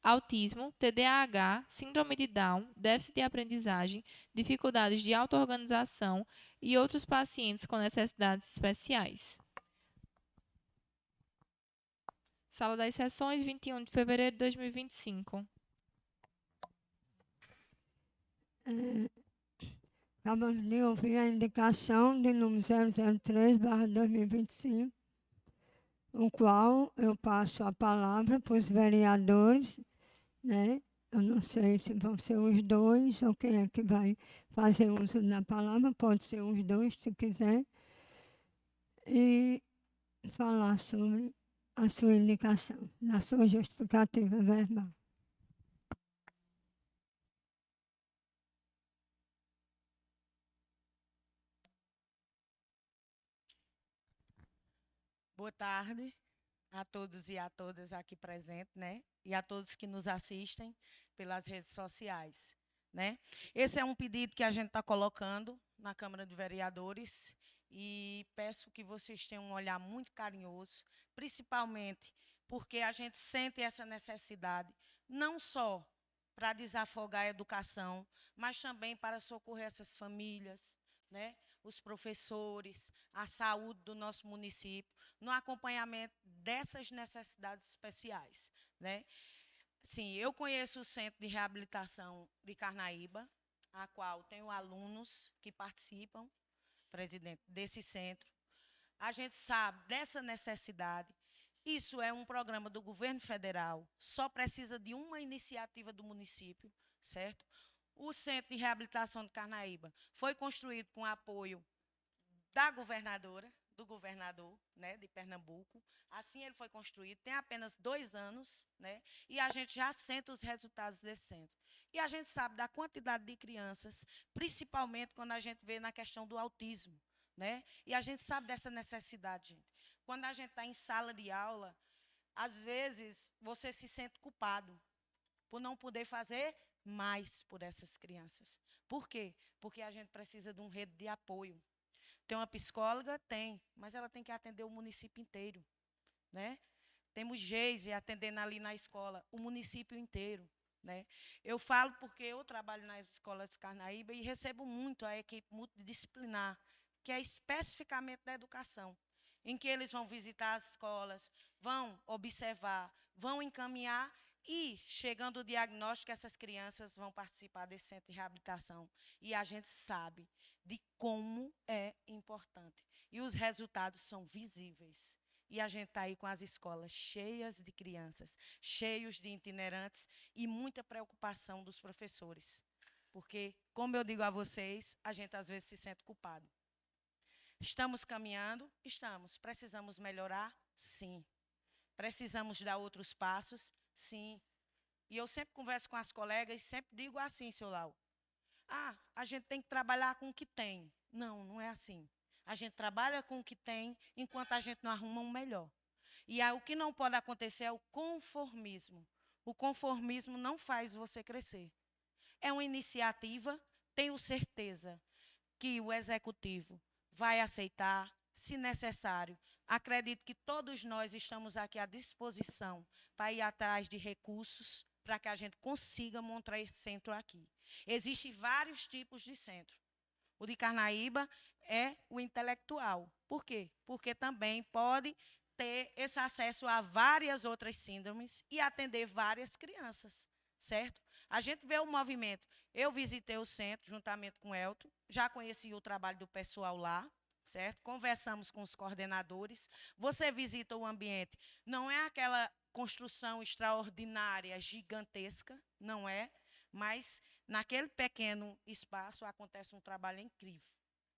autismo, TDAH, síndrome de Down, déficit de aprendizagem, dificuldades de auto-organização e outros pacientes com necessidades especiais. Sala das Sessões, 21 de fevereiro de 2025. Acabamos de ouvir a indicação de número 003/2025, o qual eu passo a palavra para os vereadores, né? Eu não sei se vão ser os dois ou quem é que vai fazer uso da palavra, pode ser os dois, se quiser, e falar sobre a sua indicação, na sua justificativa verbal. Boa tarde a todos e a todas aqui presentes, né? E a todos que nos assistem pelas redes sociais, né? Esse é um pedido que a gente está colocando na Câmara de Vereadores e peço que vocês tenham um olhar muito carinhoso, principalmente porque a gente sente essa necessidade, não só para desafogar a educação, mas também para socorrer essas famílias, né? Os professores, a saúde do nosso município, no acompanhamento dessas necessidades especiais, né? Sim, eu conheço o Centro de Reabilitação de Carnaíba, a qual tenho alunos que participam, presidente, desse centro. A gente sabe dessa necessidade. Isso é um programa do governo federal, só precisa de uma iniciativa do município, certo? O Centro de Reabilitação de Carnaíba foi construído com apoio da governadora, do governador, né, de Pernambuco. Assim ele foi construído, tem apenas 2 anos, né, e a gente já sente os resultados desse centro. E a gente sabe da quantidade de crianças, principalmente quando a gente vê na questão do autismo, né, e a gente sabe dessa necessidade, gente. Quando a gente está em sala de aula, às vezes você se sente culpado por não poder fazer mais por essas crianças. Por quê? Porque a gente precisa de um rede de apoio. Tem uma psicóloga? Tem, mas ela tem que atender o município inteiro, né? Temos Geise atendendo ali na escola, o município inteiro, né? Eu falo porque eu trabalho na escola de Carnaíba e recebo muito a equipe multidisciplinar, que é especificamente da educação, em que eles vão visitar as escolas, vão observar, vão encaminhar e, chegando o diagnóstico, essas crianças vão participar desse centro de reabilitação. E a gente sabe de como é importante. E os resultados são visíveis. E a gente está aí com as escolas cheias de crianças, cheios de itinerantes e muita preocupação dos professores. Porque, como eu digo a vocês, a gente às vezes se sente culpado. Estamos caminhando? Estamos. Precisamos melhorar? Sim. Precisamos dar outros passos? Sim. E eu sempre converso com as colegas e sempre digo assim, seu Lau. A gente tem que trabalhar com o que tem. Não, não é assim. A gente trabalha com o que tem enquanto a gente não arruma um melhor. E o que não pode acontecer é o conformismo. O conformismo não faz você crescer. É uma iniciativa, tenho certeza que o executivo vai aceitar, se necessário. Acredito que todos nós estamos aqui à disposição para ir atrás de recursos para que a gente consiga montar esse centro aqui. Existem vários tipos de centro. O de Carnaíba é o intelectual. Por quê? Porque também pode ter esse acesso a várias outras síndromes e atender várias crianças, certo? A gente vê o movimento. Eu visitei o centro juntamente com o Elton, já conheci o trabalho do pessoal lá, certo? Conversamos com os coordenadores. Você visita o ambiente, não é aquela construção extraordinária, gigantesca, não é, mas naquele pequeno espaço acontece um trabalho incrível,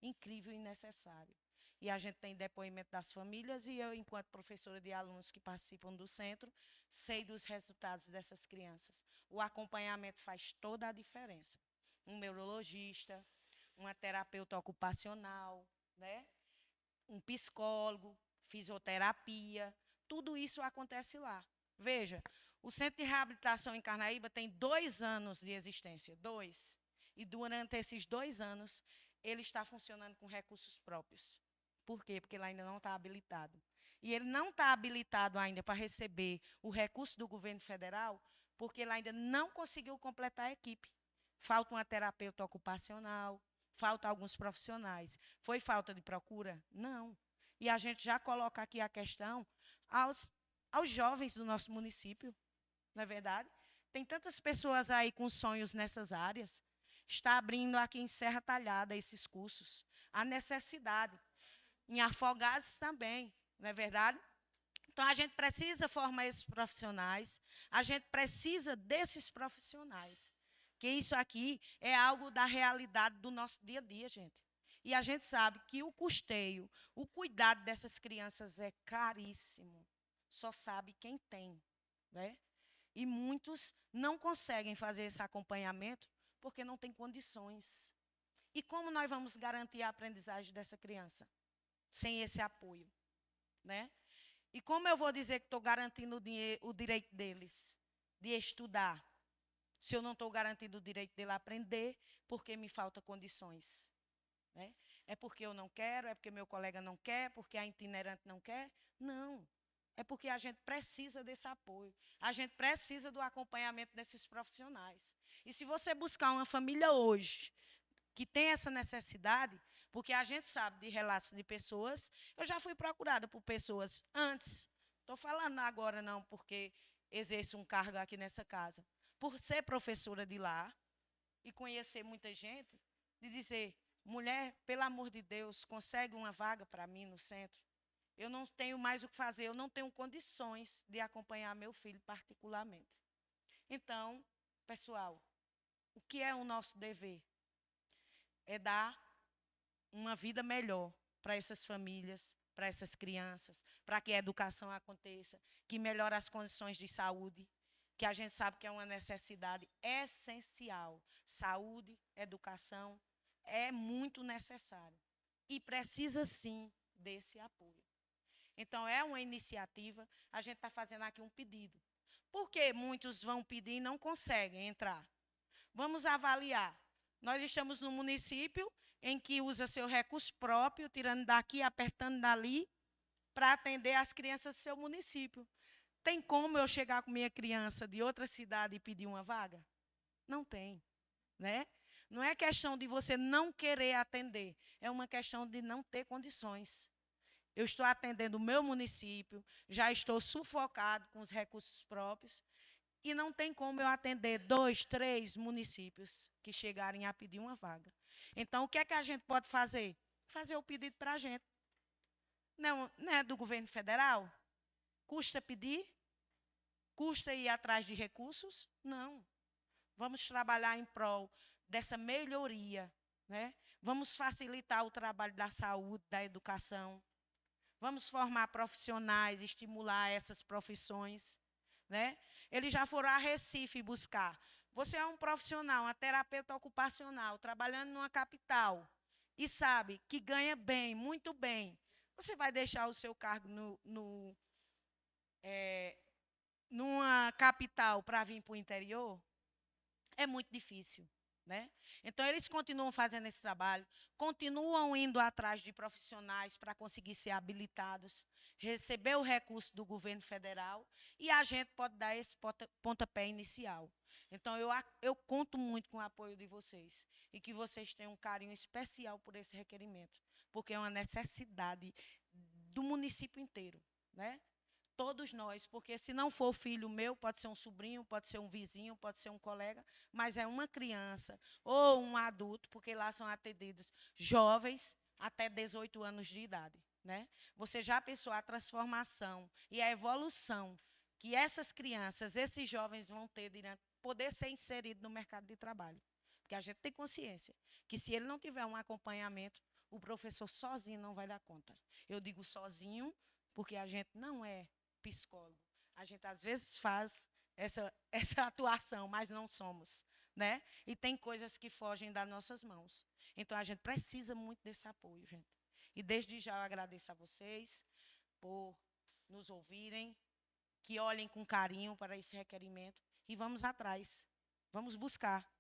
incrível e necessário. e a gente tem depoimento das famílias, e eu, enquanto professora de alunos que participam do centro, sei dos resultados dessas crianças. O acompanhamento faz toda a diferença. Um neurologista, uma terapeuta ocupacional, né? Um psicólogo, fisioterapia, tudo isso acontece lá. Veja, o Centro de Reabilitação em Carnaíba tem 2 anos de existência, 2. E durante esses 2 anos, ele está funcionando com recursos próprios. Por quê? Porque ele ainda não está habilitado. E ele não está habilitado ainda para receber o recurso do governo federal, porque ele ainda não conseguiu completar a equipe. Falta uma terapeuta ocupacional, falta alguns profissionais. Foi falta de procura? Não. E a gente já coloca aqui a questão aos jovens do nosso município, não é verdade? Tem tantas pessoas aí com sonhos nessas áreas. Está abrindo aqui em Serra Talhada esses cursos. A necessidade. Em Afogados também, não é verdade? Então, a gente precisa formar esses profissionais, a gente precisa desses profissionais. Que isso aqui é algo da realidade do nosso dia a dia, gente. E a gente sabe que o custeio, o cuidado dessas crianças é caríssimo. Só sabe quem tem, né? E muitos não conseguem fazer esse acompanhamento porque não têm condições. E como nós vamos garantir a aprendizagem dessa criança sem esse apoio, né? E como eu vou dizer que estou garantindo o direito deles de estudar, se eu não estou garantindo o direito dele a aprender, porque me falta condições, né? É porque eu não quero, é porque meu colega não quer, porque a itinerante não quer? Não. É porque a gente precisa desse apoio. A gente precisa do acompanhamento desses profissionais. E se você buscar uma família hoje que tem essa necessidade, porque a gente sabe de relatos de pessoas, eu já fui procurada por pessoas antes. Estou falando agora não porque exerço um cargo aqui nessa casa. Por ser professora de lá e conhecer muita gente, de dizer, mulher, pelo amor de Deus, consegue uma vaga para mim no centro? Eu não tenho mais o que fazer, eu não tenho condições de acompanhar meu filho particularmente. Então, pessoal, o que é o nosso dever? É dar uma vida melhor para essas famílias, para essas crianças, para que a educação aconteça, que melhore as condições de saúde, que a gente sabe que é uma necessidade essencial. Saúde, educação, é muito necessário. E precisa, sim, desse apoio. Então, é uma iniciativa, a gente está fazendo aqui um pedido. Por que muitos vão pedir e não conseguem entrar? Vamos avaliar. Nós estamos no município em que usa seu recurso próprio, tirando daqui, apertando dali, para atender as crianças do seu município. Tem como eu chegar com minha criança de outra cidade e pedir uma vaga? Não tem, né? Não é questão de você não querer atender, é uma questão de não ter condições. Eu estou atendendo o meu município, já estou sufocado com os recursos próprios, e não tem como eu atender 2, 3 municípios que chegarem a pedir uma vaga. Então, o que é que a gente pode fazer? Fazer o pedido para a gente. Não é do governo federal? Custa pedir? Custa ir atrás de recursos? Não. Vamos trabalhar em prol dessa melhoria, né? Vamos facilitar o trabalho da saúde, da educação. Vamos formar profissionais, estimular essas profissões, né? Eles já foram a Recife buscar. Você é um profissional, uma terapeuta ocupacional, trabalhando numa capital, e sabe que ganha bem, muito bem. Você vai deixar o seu cargo numa capital para vir para o interior? É muito difícil, né? Então, eles continuam fazendo esse trabalho, continuam indo atrás de profissionais para conseguir ser habilitados, receber o recurso do governo federal, e a gente pode dar esse pontapé inicial. Então, eu conto muito com o apoio de vocês, e que vocês tenham um carinho especial por esse requerimento, porque é uma necessidade do município inteiro, né? Todos nós, porque se não for filho meu, pode ser um sobrinho, pode ser um vizinho, pode ser um colega, mas é uma criança ou um adulto, porque lá são atendidos jovens até 18 anos de idade, né? Você já pensou a transformação e a evolução que essas crianças, esses jovens vão ter de poder ser inseridos no mercado de trabalho? Porque a gente tem consciência que se ele não tiver um acompanhamento, O professor sozinho não vai dar conta. Eu digo sozinho porque a gente não é psicólogo. A gente, às vezes, faz essa atuação, mas não somos, né? E tem coisas que fogem das nossas mãos. Então, a gente precisa muito desse apoio, gente. E, desde já, eu agradeço a vocês por nos ouvirem, que olhem com carinho para esse requerimento e vamos atrás, vamos buscar.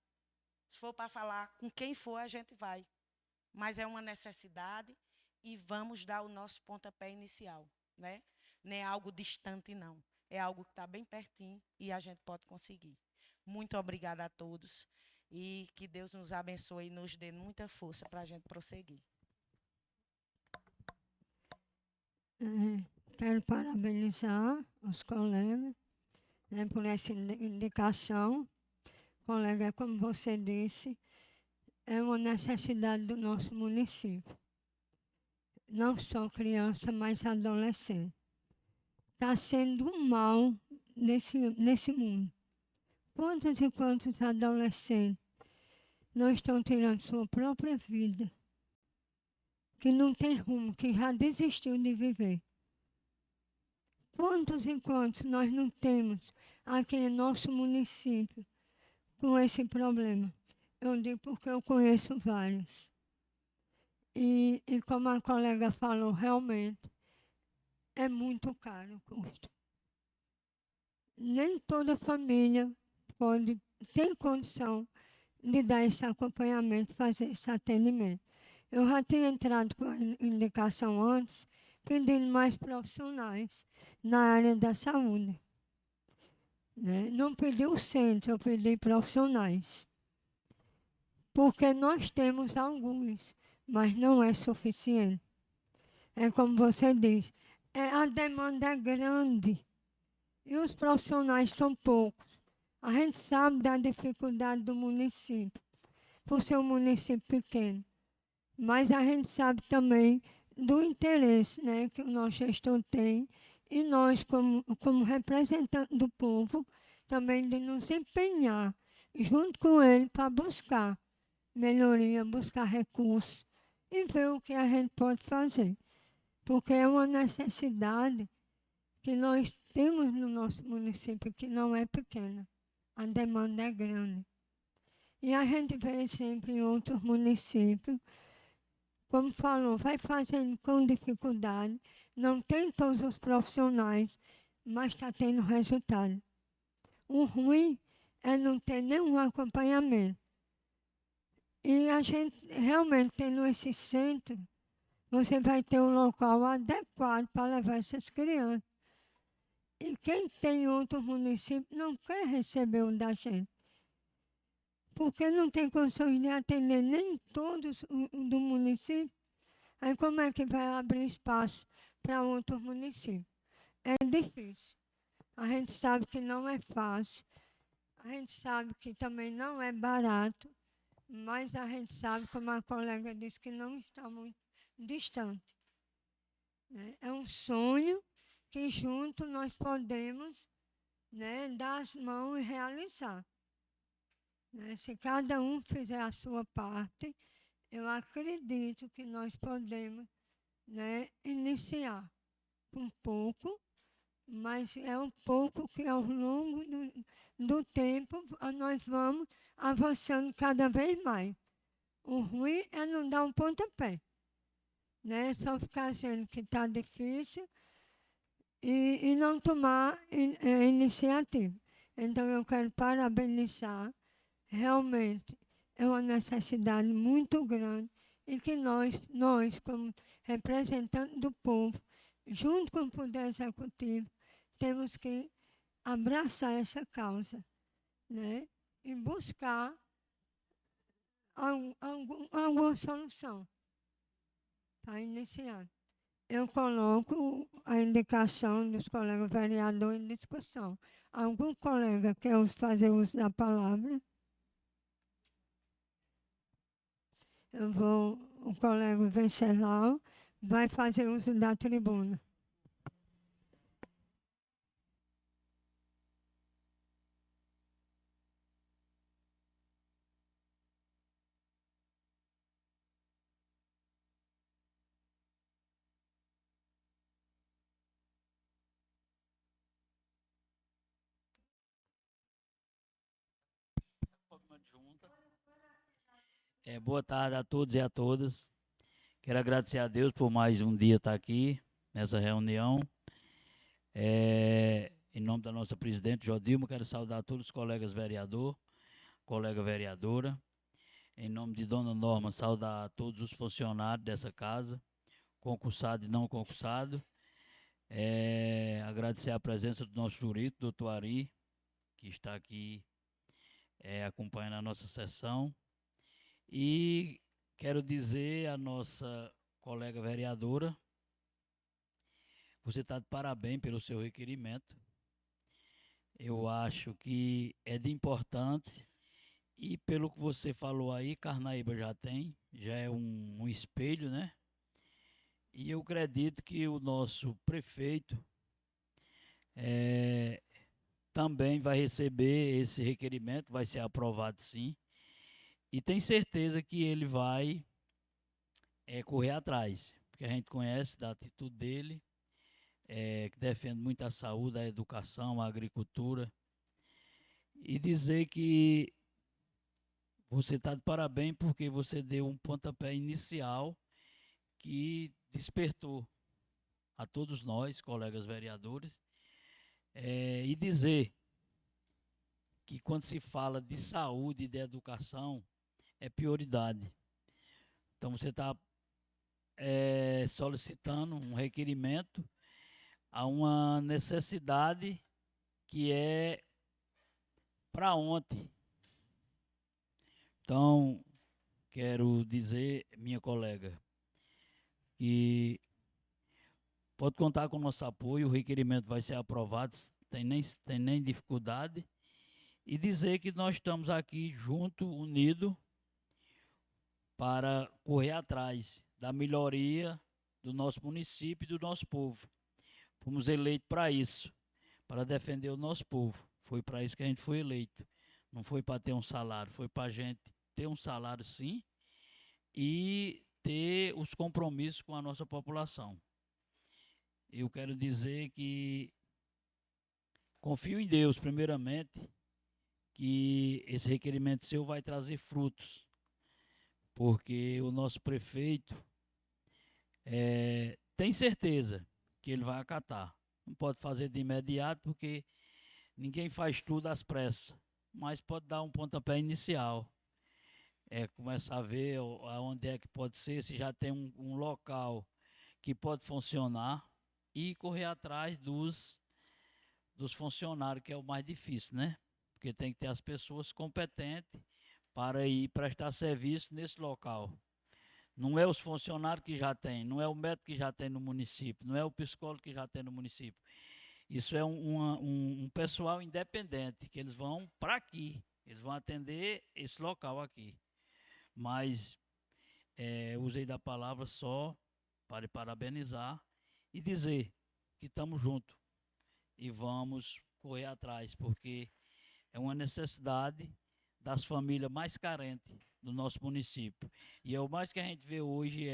Se for para falar com quem for, a gente vai. Mas é uma necessidade e vamos dar o nosso pontapé inicial, né? Não é algo distante, não. É algo que está bem pertinho e a gente pode conseguir. Muito obrigada a todos e que Deus nos abençoe e nos dê muita força para a gente prosseguir. Quero parabenizar os colegas, né, por essa indicação. Colega, como você disse, é uma necessidade do nosso município. Não só criança, mas adolescente. Está sendo um mal nesse mundo. Quantos e quantos adolescentes não estão tirando sua própria vida, que não tem rumo, que já desistiu de viver? Quantos e quantos nós não temos aqui em nosso município com esse problema? Eu digo porque eu conheço vários. E como a colega falou, realmente é muito caro o custo. Nem toda família tem condição de dar esse acompanhamento, fazer esse atendimento. Eu já tinha entrado com a indicação antes, pedindo mais profissionais na área da saúde. Né? Não pedi o centro, eu pedi profissionais. Porque nós temos alguns, mas não é suficiente. É como você diz, a demanda é grande e os profissionais são poucos. A gente sabe da dificuldade do município, por ser um município pequeno. Mas a gente sabe também do interesse, né, que o nosso gestor tem e nós, como representantes do povo, também de nos empenhar junto com ele para buscar melhoria, buscar recursos e ver o que a gente pode fazer. Porque é uma necessidade que nós temos no nosso município, que não é pequena. A demanda é grande. E a gente vê sempre em outros municípios, como falou, vai fazendo com dificuldade, não tem todos os profissionais, mas está tendo resultado. O ruim é não ter nenhum acompanhamento. E a gente realmente tendo esse centro, você vai ter um local adequado para levar essas crianças. E quem tem outro município não quer receber o da gente. Porque não tem condições de atender nem todos do município. Aí como é que vai abrir espaço para outro município? É difícil. A gente sabe que não é fácil. A gente sabe que também não é barato. Mas a gente sabe, como a colega disse, que não está muito distante. Né? É um sonho que juntos nós podemos, né, dar as mãos e realizar. Né? Se cada um fizer a sua parte, eu acredito que nós podemos, né, iniciar um pouco, mas é um pouco que ao longo do tempo nós vamos avançando cada vez mais. O ruim é não dar um pontapé, né? Só ficar dizendo que está difícil e não tomar iniciativa. Então, eu quero parabenizar. Realmente, é uma necessidade muito grande e que nós como representantes do povo, junto com o Poder Executivo, temos que abraçar essa causa, né? E buscar alguma solução para iniciar. Eu coloco a indicação dos colegas vereadores em discussão. Algum colega quer fazer uso da palavra? O colega Venceslau vai fazer uso da tribuna. Boa tarde a todos e a todas. Quero agradecer a Deus por mais um dia estar aqui nessa reunião. Em nome da nossa presidente Jodilma, quero saudar todos os colegas vereador, colega vereadora. Em nome de Dona Norma, saudar todos os funcionários dessa casa, concursado e não concursado. Agradecer a presença do nosso jurito, doutor Ari, que está aqui acompanhando a nossa sessão. E quero dizer à nossa colega vereadora, você está de parabéns pelo seu requerimento. Eu acho que é de importante e pelo que você falou aí, Carnaíba já é um espelho, né? E eu acredito que o nosso prefeito também vai receber esse requerimento, vai ser aprovado sim. E tem certeza que ele vai correr atrás, porque a gente conhece da atitude dele, que defende muito a saúde, a educação, a agricultura. E dizer que você está de parabéns porque você deu um pontapé inicial que despertou a todos nós, colegas vereadores, e dizer que quando se fala de saúde e de educação, é prioridade. Então você está solicitando um requerimento a uma necessidade que é para ontem. Então, quero dizer, minha colega, que pode contar com o nosso apoio, o requerimento vai ser aprovado, tem nem dificuldade. E dizer que nós estamos aqui juntos, unidos, para correr atrás da melhoria do nosso município e do nosso povo. Fomos eleitos para isso, para defender o nosso povo. Foi para isso que a gente foi eleito. Não foi para ter um salário, foi para a gente ter um salário sim e ter os compromissos com a nossa população. Eu quero dizer que confio em Deus, primeiramente, que esse requerimento seu vai trazer frutos, porque o nosso prefeito tem certeza que ele vai acatar. Não pode fazer de imediato, porque ninguém faz tudo às pressas, mas pode dar um pontapé inicial. Começar a ver aonde é que pode ser, se já tem um local que pode funcionar e correr atrás dos funcionários, que é o mais difícil, né? Porque tem que ter as pessoas competentes para ir prestar serviço nesse local. Não é os funcionários que já tem, não é o médico que já tem no município, não é o psicólogo que já tem no município. Isso é um pessoal independente, que eles vão para aqui, eles vão atender esse local aqui. Mas usei da palavra só para parabenizar e dizer que estamos juntos e vamos correr atrás, porque é uma necessidade das famílias mais carentes do nosso município. E é o mais que a gente vê hoje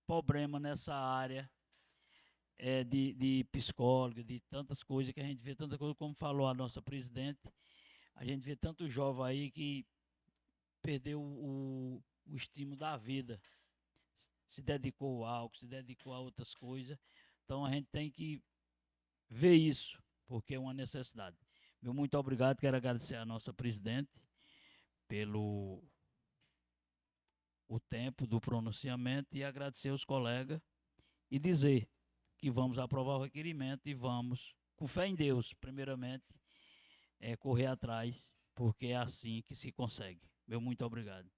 problema nessa área de psicóloga, de tantas coisas que a gente vê, tanta coisa, como falou a nossa presidente, a gente vê tanto jovem aí que perdeu o estímulo da vida, se dedicou ao álcool, se dedicou a outras coisas. Então a gente tem que ver isso, porque é uma necessidade. Meu muito obrigado, quero agradecer a nossa presidente pelo o tempo do pronunciamento e agradecer aos colegas e dizer que vamos aprovar o requerimento e vamos, com fé em Deus, primeiramente, correr atrás, porque é assim que se consegue. Meu muito obrigado.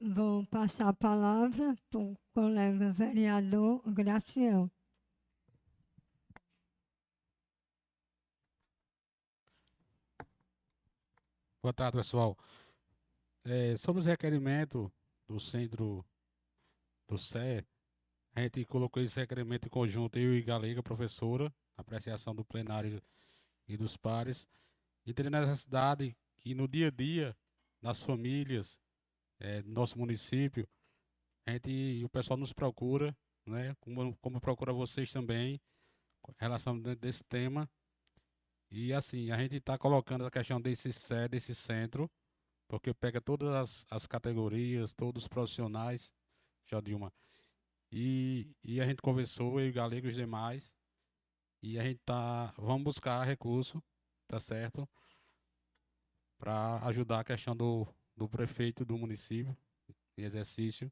Vou passar a palavra para o colega vereador Graciel. Boa tarde, pessoal. Sobre os requerimentos do centro do CE, a gente colocou esse requerimento em conjunto, eu e Galega, professora, apreciação do plenário e dos pares, e tem necessidade que no dia a dia, nas famílias, do nosso município, o pessoal nos procura, né, como procura vocês também, em relação desse tema. E assim, a gente está colocando a questão desse centro, porque pega todas as categorias, todos os profissionais, Jodilma. E a gente conversou, eu e o Galego e os demais, e a gente vamos buscar recurso, tá certo? Para ajudar a questão do prefeito do município em exercício,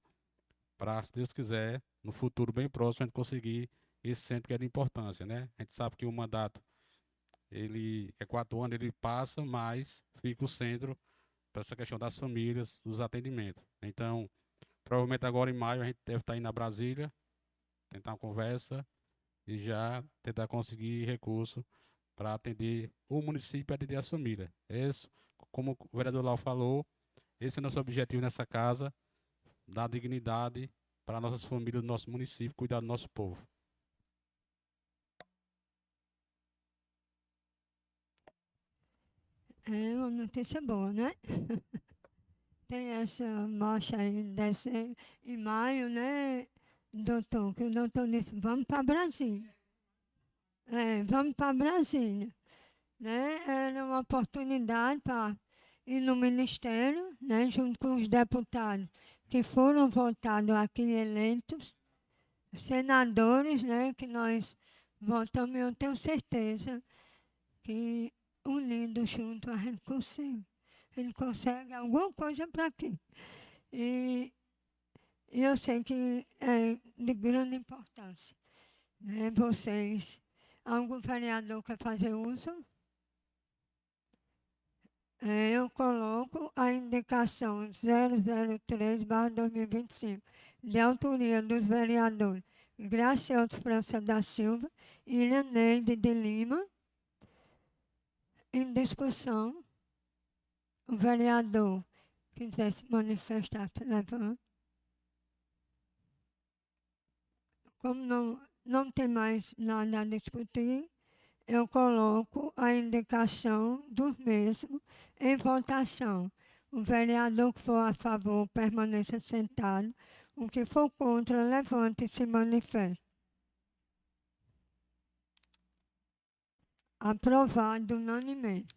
para, se Deus quiser, no futuro bem próximo, a gente conseguir esse centro que é de importância, né? A gente sabe que o mandato, ele é 4 anos, ele passa, mas fica o centro para essa questão das famílias, dos atendimentos. Então, provavelmente agora em maio a gente deve estar indo a Brasília, tentar uma conversa e já tentar conseguir recurso para atender o município e atender as famílias. Esse, como o vereador Lau falou, esse é o nosso objetivo nessa casa, dar dignidade para nossas famílias do nosso município, cuidar do nosso povo. É uma notícia boa, né? Tem essa marcha aí em maio, né, doutor? Que o doutor disse, vamos para Brasília. Vamos para Brasília. Né? Era uma oportunidade para ir no ministério, né, junto com os deputados que foram votados aqui eleitos, senadores, né, que nós votamos, eu tenho certeza que unidos juntos a gente consegue alguma coisa para aqui. E eu sei que é de grande importância. Né? Vocês, algum vereador quer fazer uso? Eu coloco a indicação 003/2025, de autoria dos vereadores Gracioso França da Silva e Iraneide de Lima. Em discussão, o vereador quiser se manifestar, se levanta. Como não tem mais nada a discutir, eu coloco a indicação dos mesmos em votação. O vereador que for a favor permaneça sentado. O que for contra, levante e se manifeste. Aprovado unanimemente.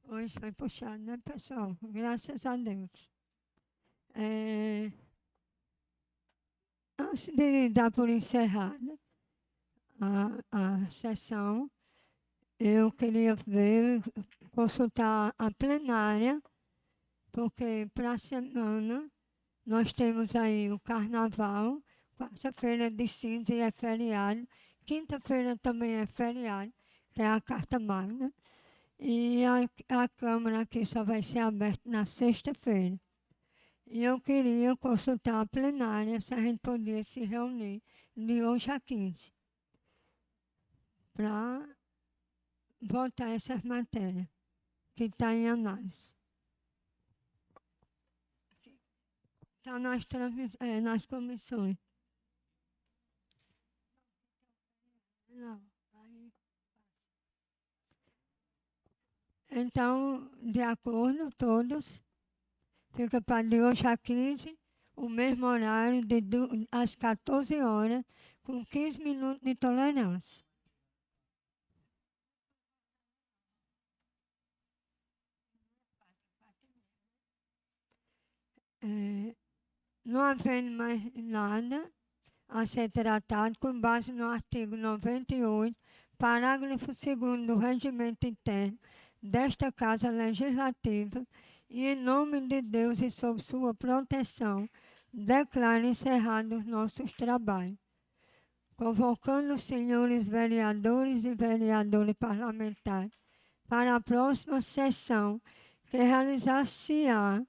Hoje foi puxado, né, pessoal? Graças a Deus. Antes de dar por encerrada a sessão, eu queria consultar a plenária, porque para a semana nós temos aí o carnaval, quarta-feira de cinza e é feriado, quinta-feira também é feriado, que é a carta magna, e a Câmara aqui só vai ser aberta na sexta-feira. E eu queria consultar a plenária se a gente podia se reunir de hoje a 15 para votar essas matérias que estão em análise. Está nas comissões. Não. Então, de acordo, todos, fica para de hoje a 15, o mesmo horário, às 14 horas, com 15 minutos de tolerância. Não havendo mais nada a ser tratado, com base no artigo 98, parágrafo 2º do Regimento Interno desta Casa Legislativa, e em nome de Deus e sob sua proteção, declaro encerrados nossos trabalhos. Convocando os senhores vereadores e vereadores parlamentares para a próxima sessão, que realizar-se-á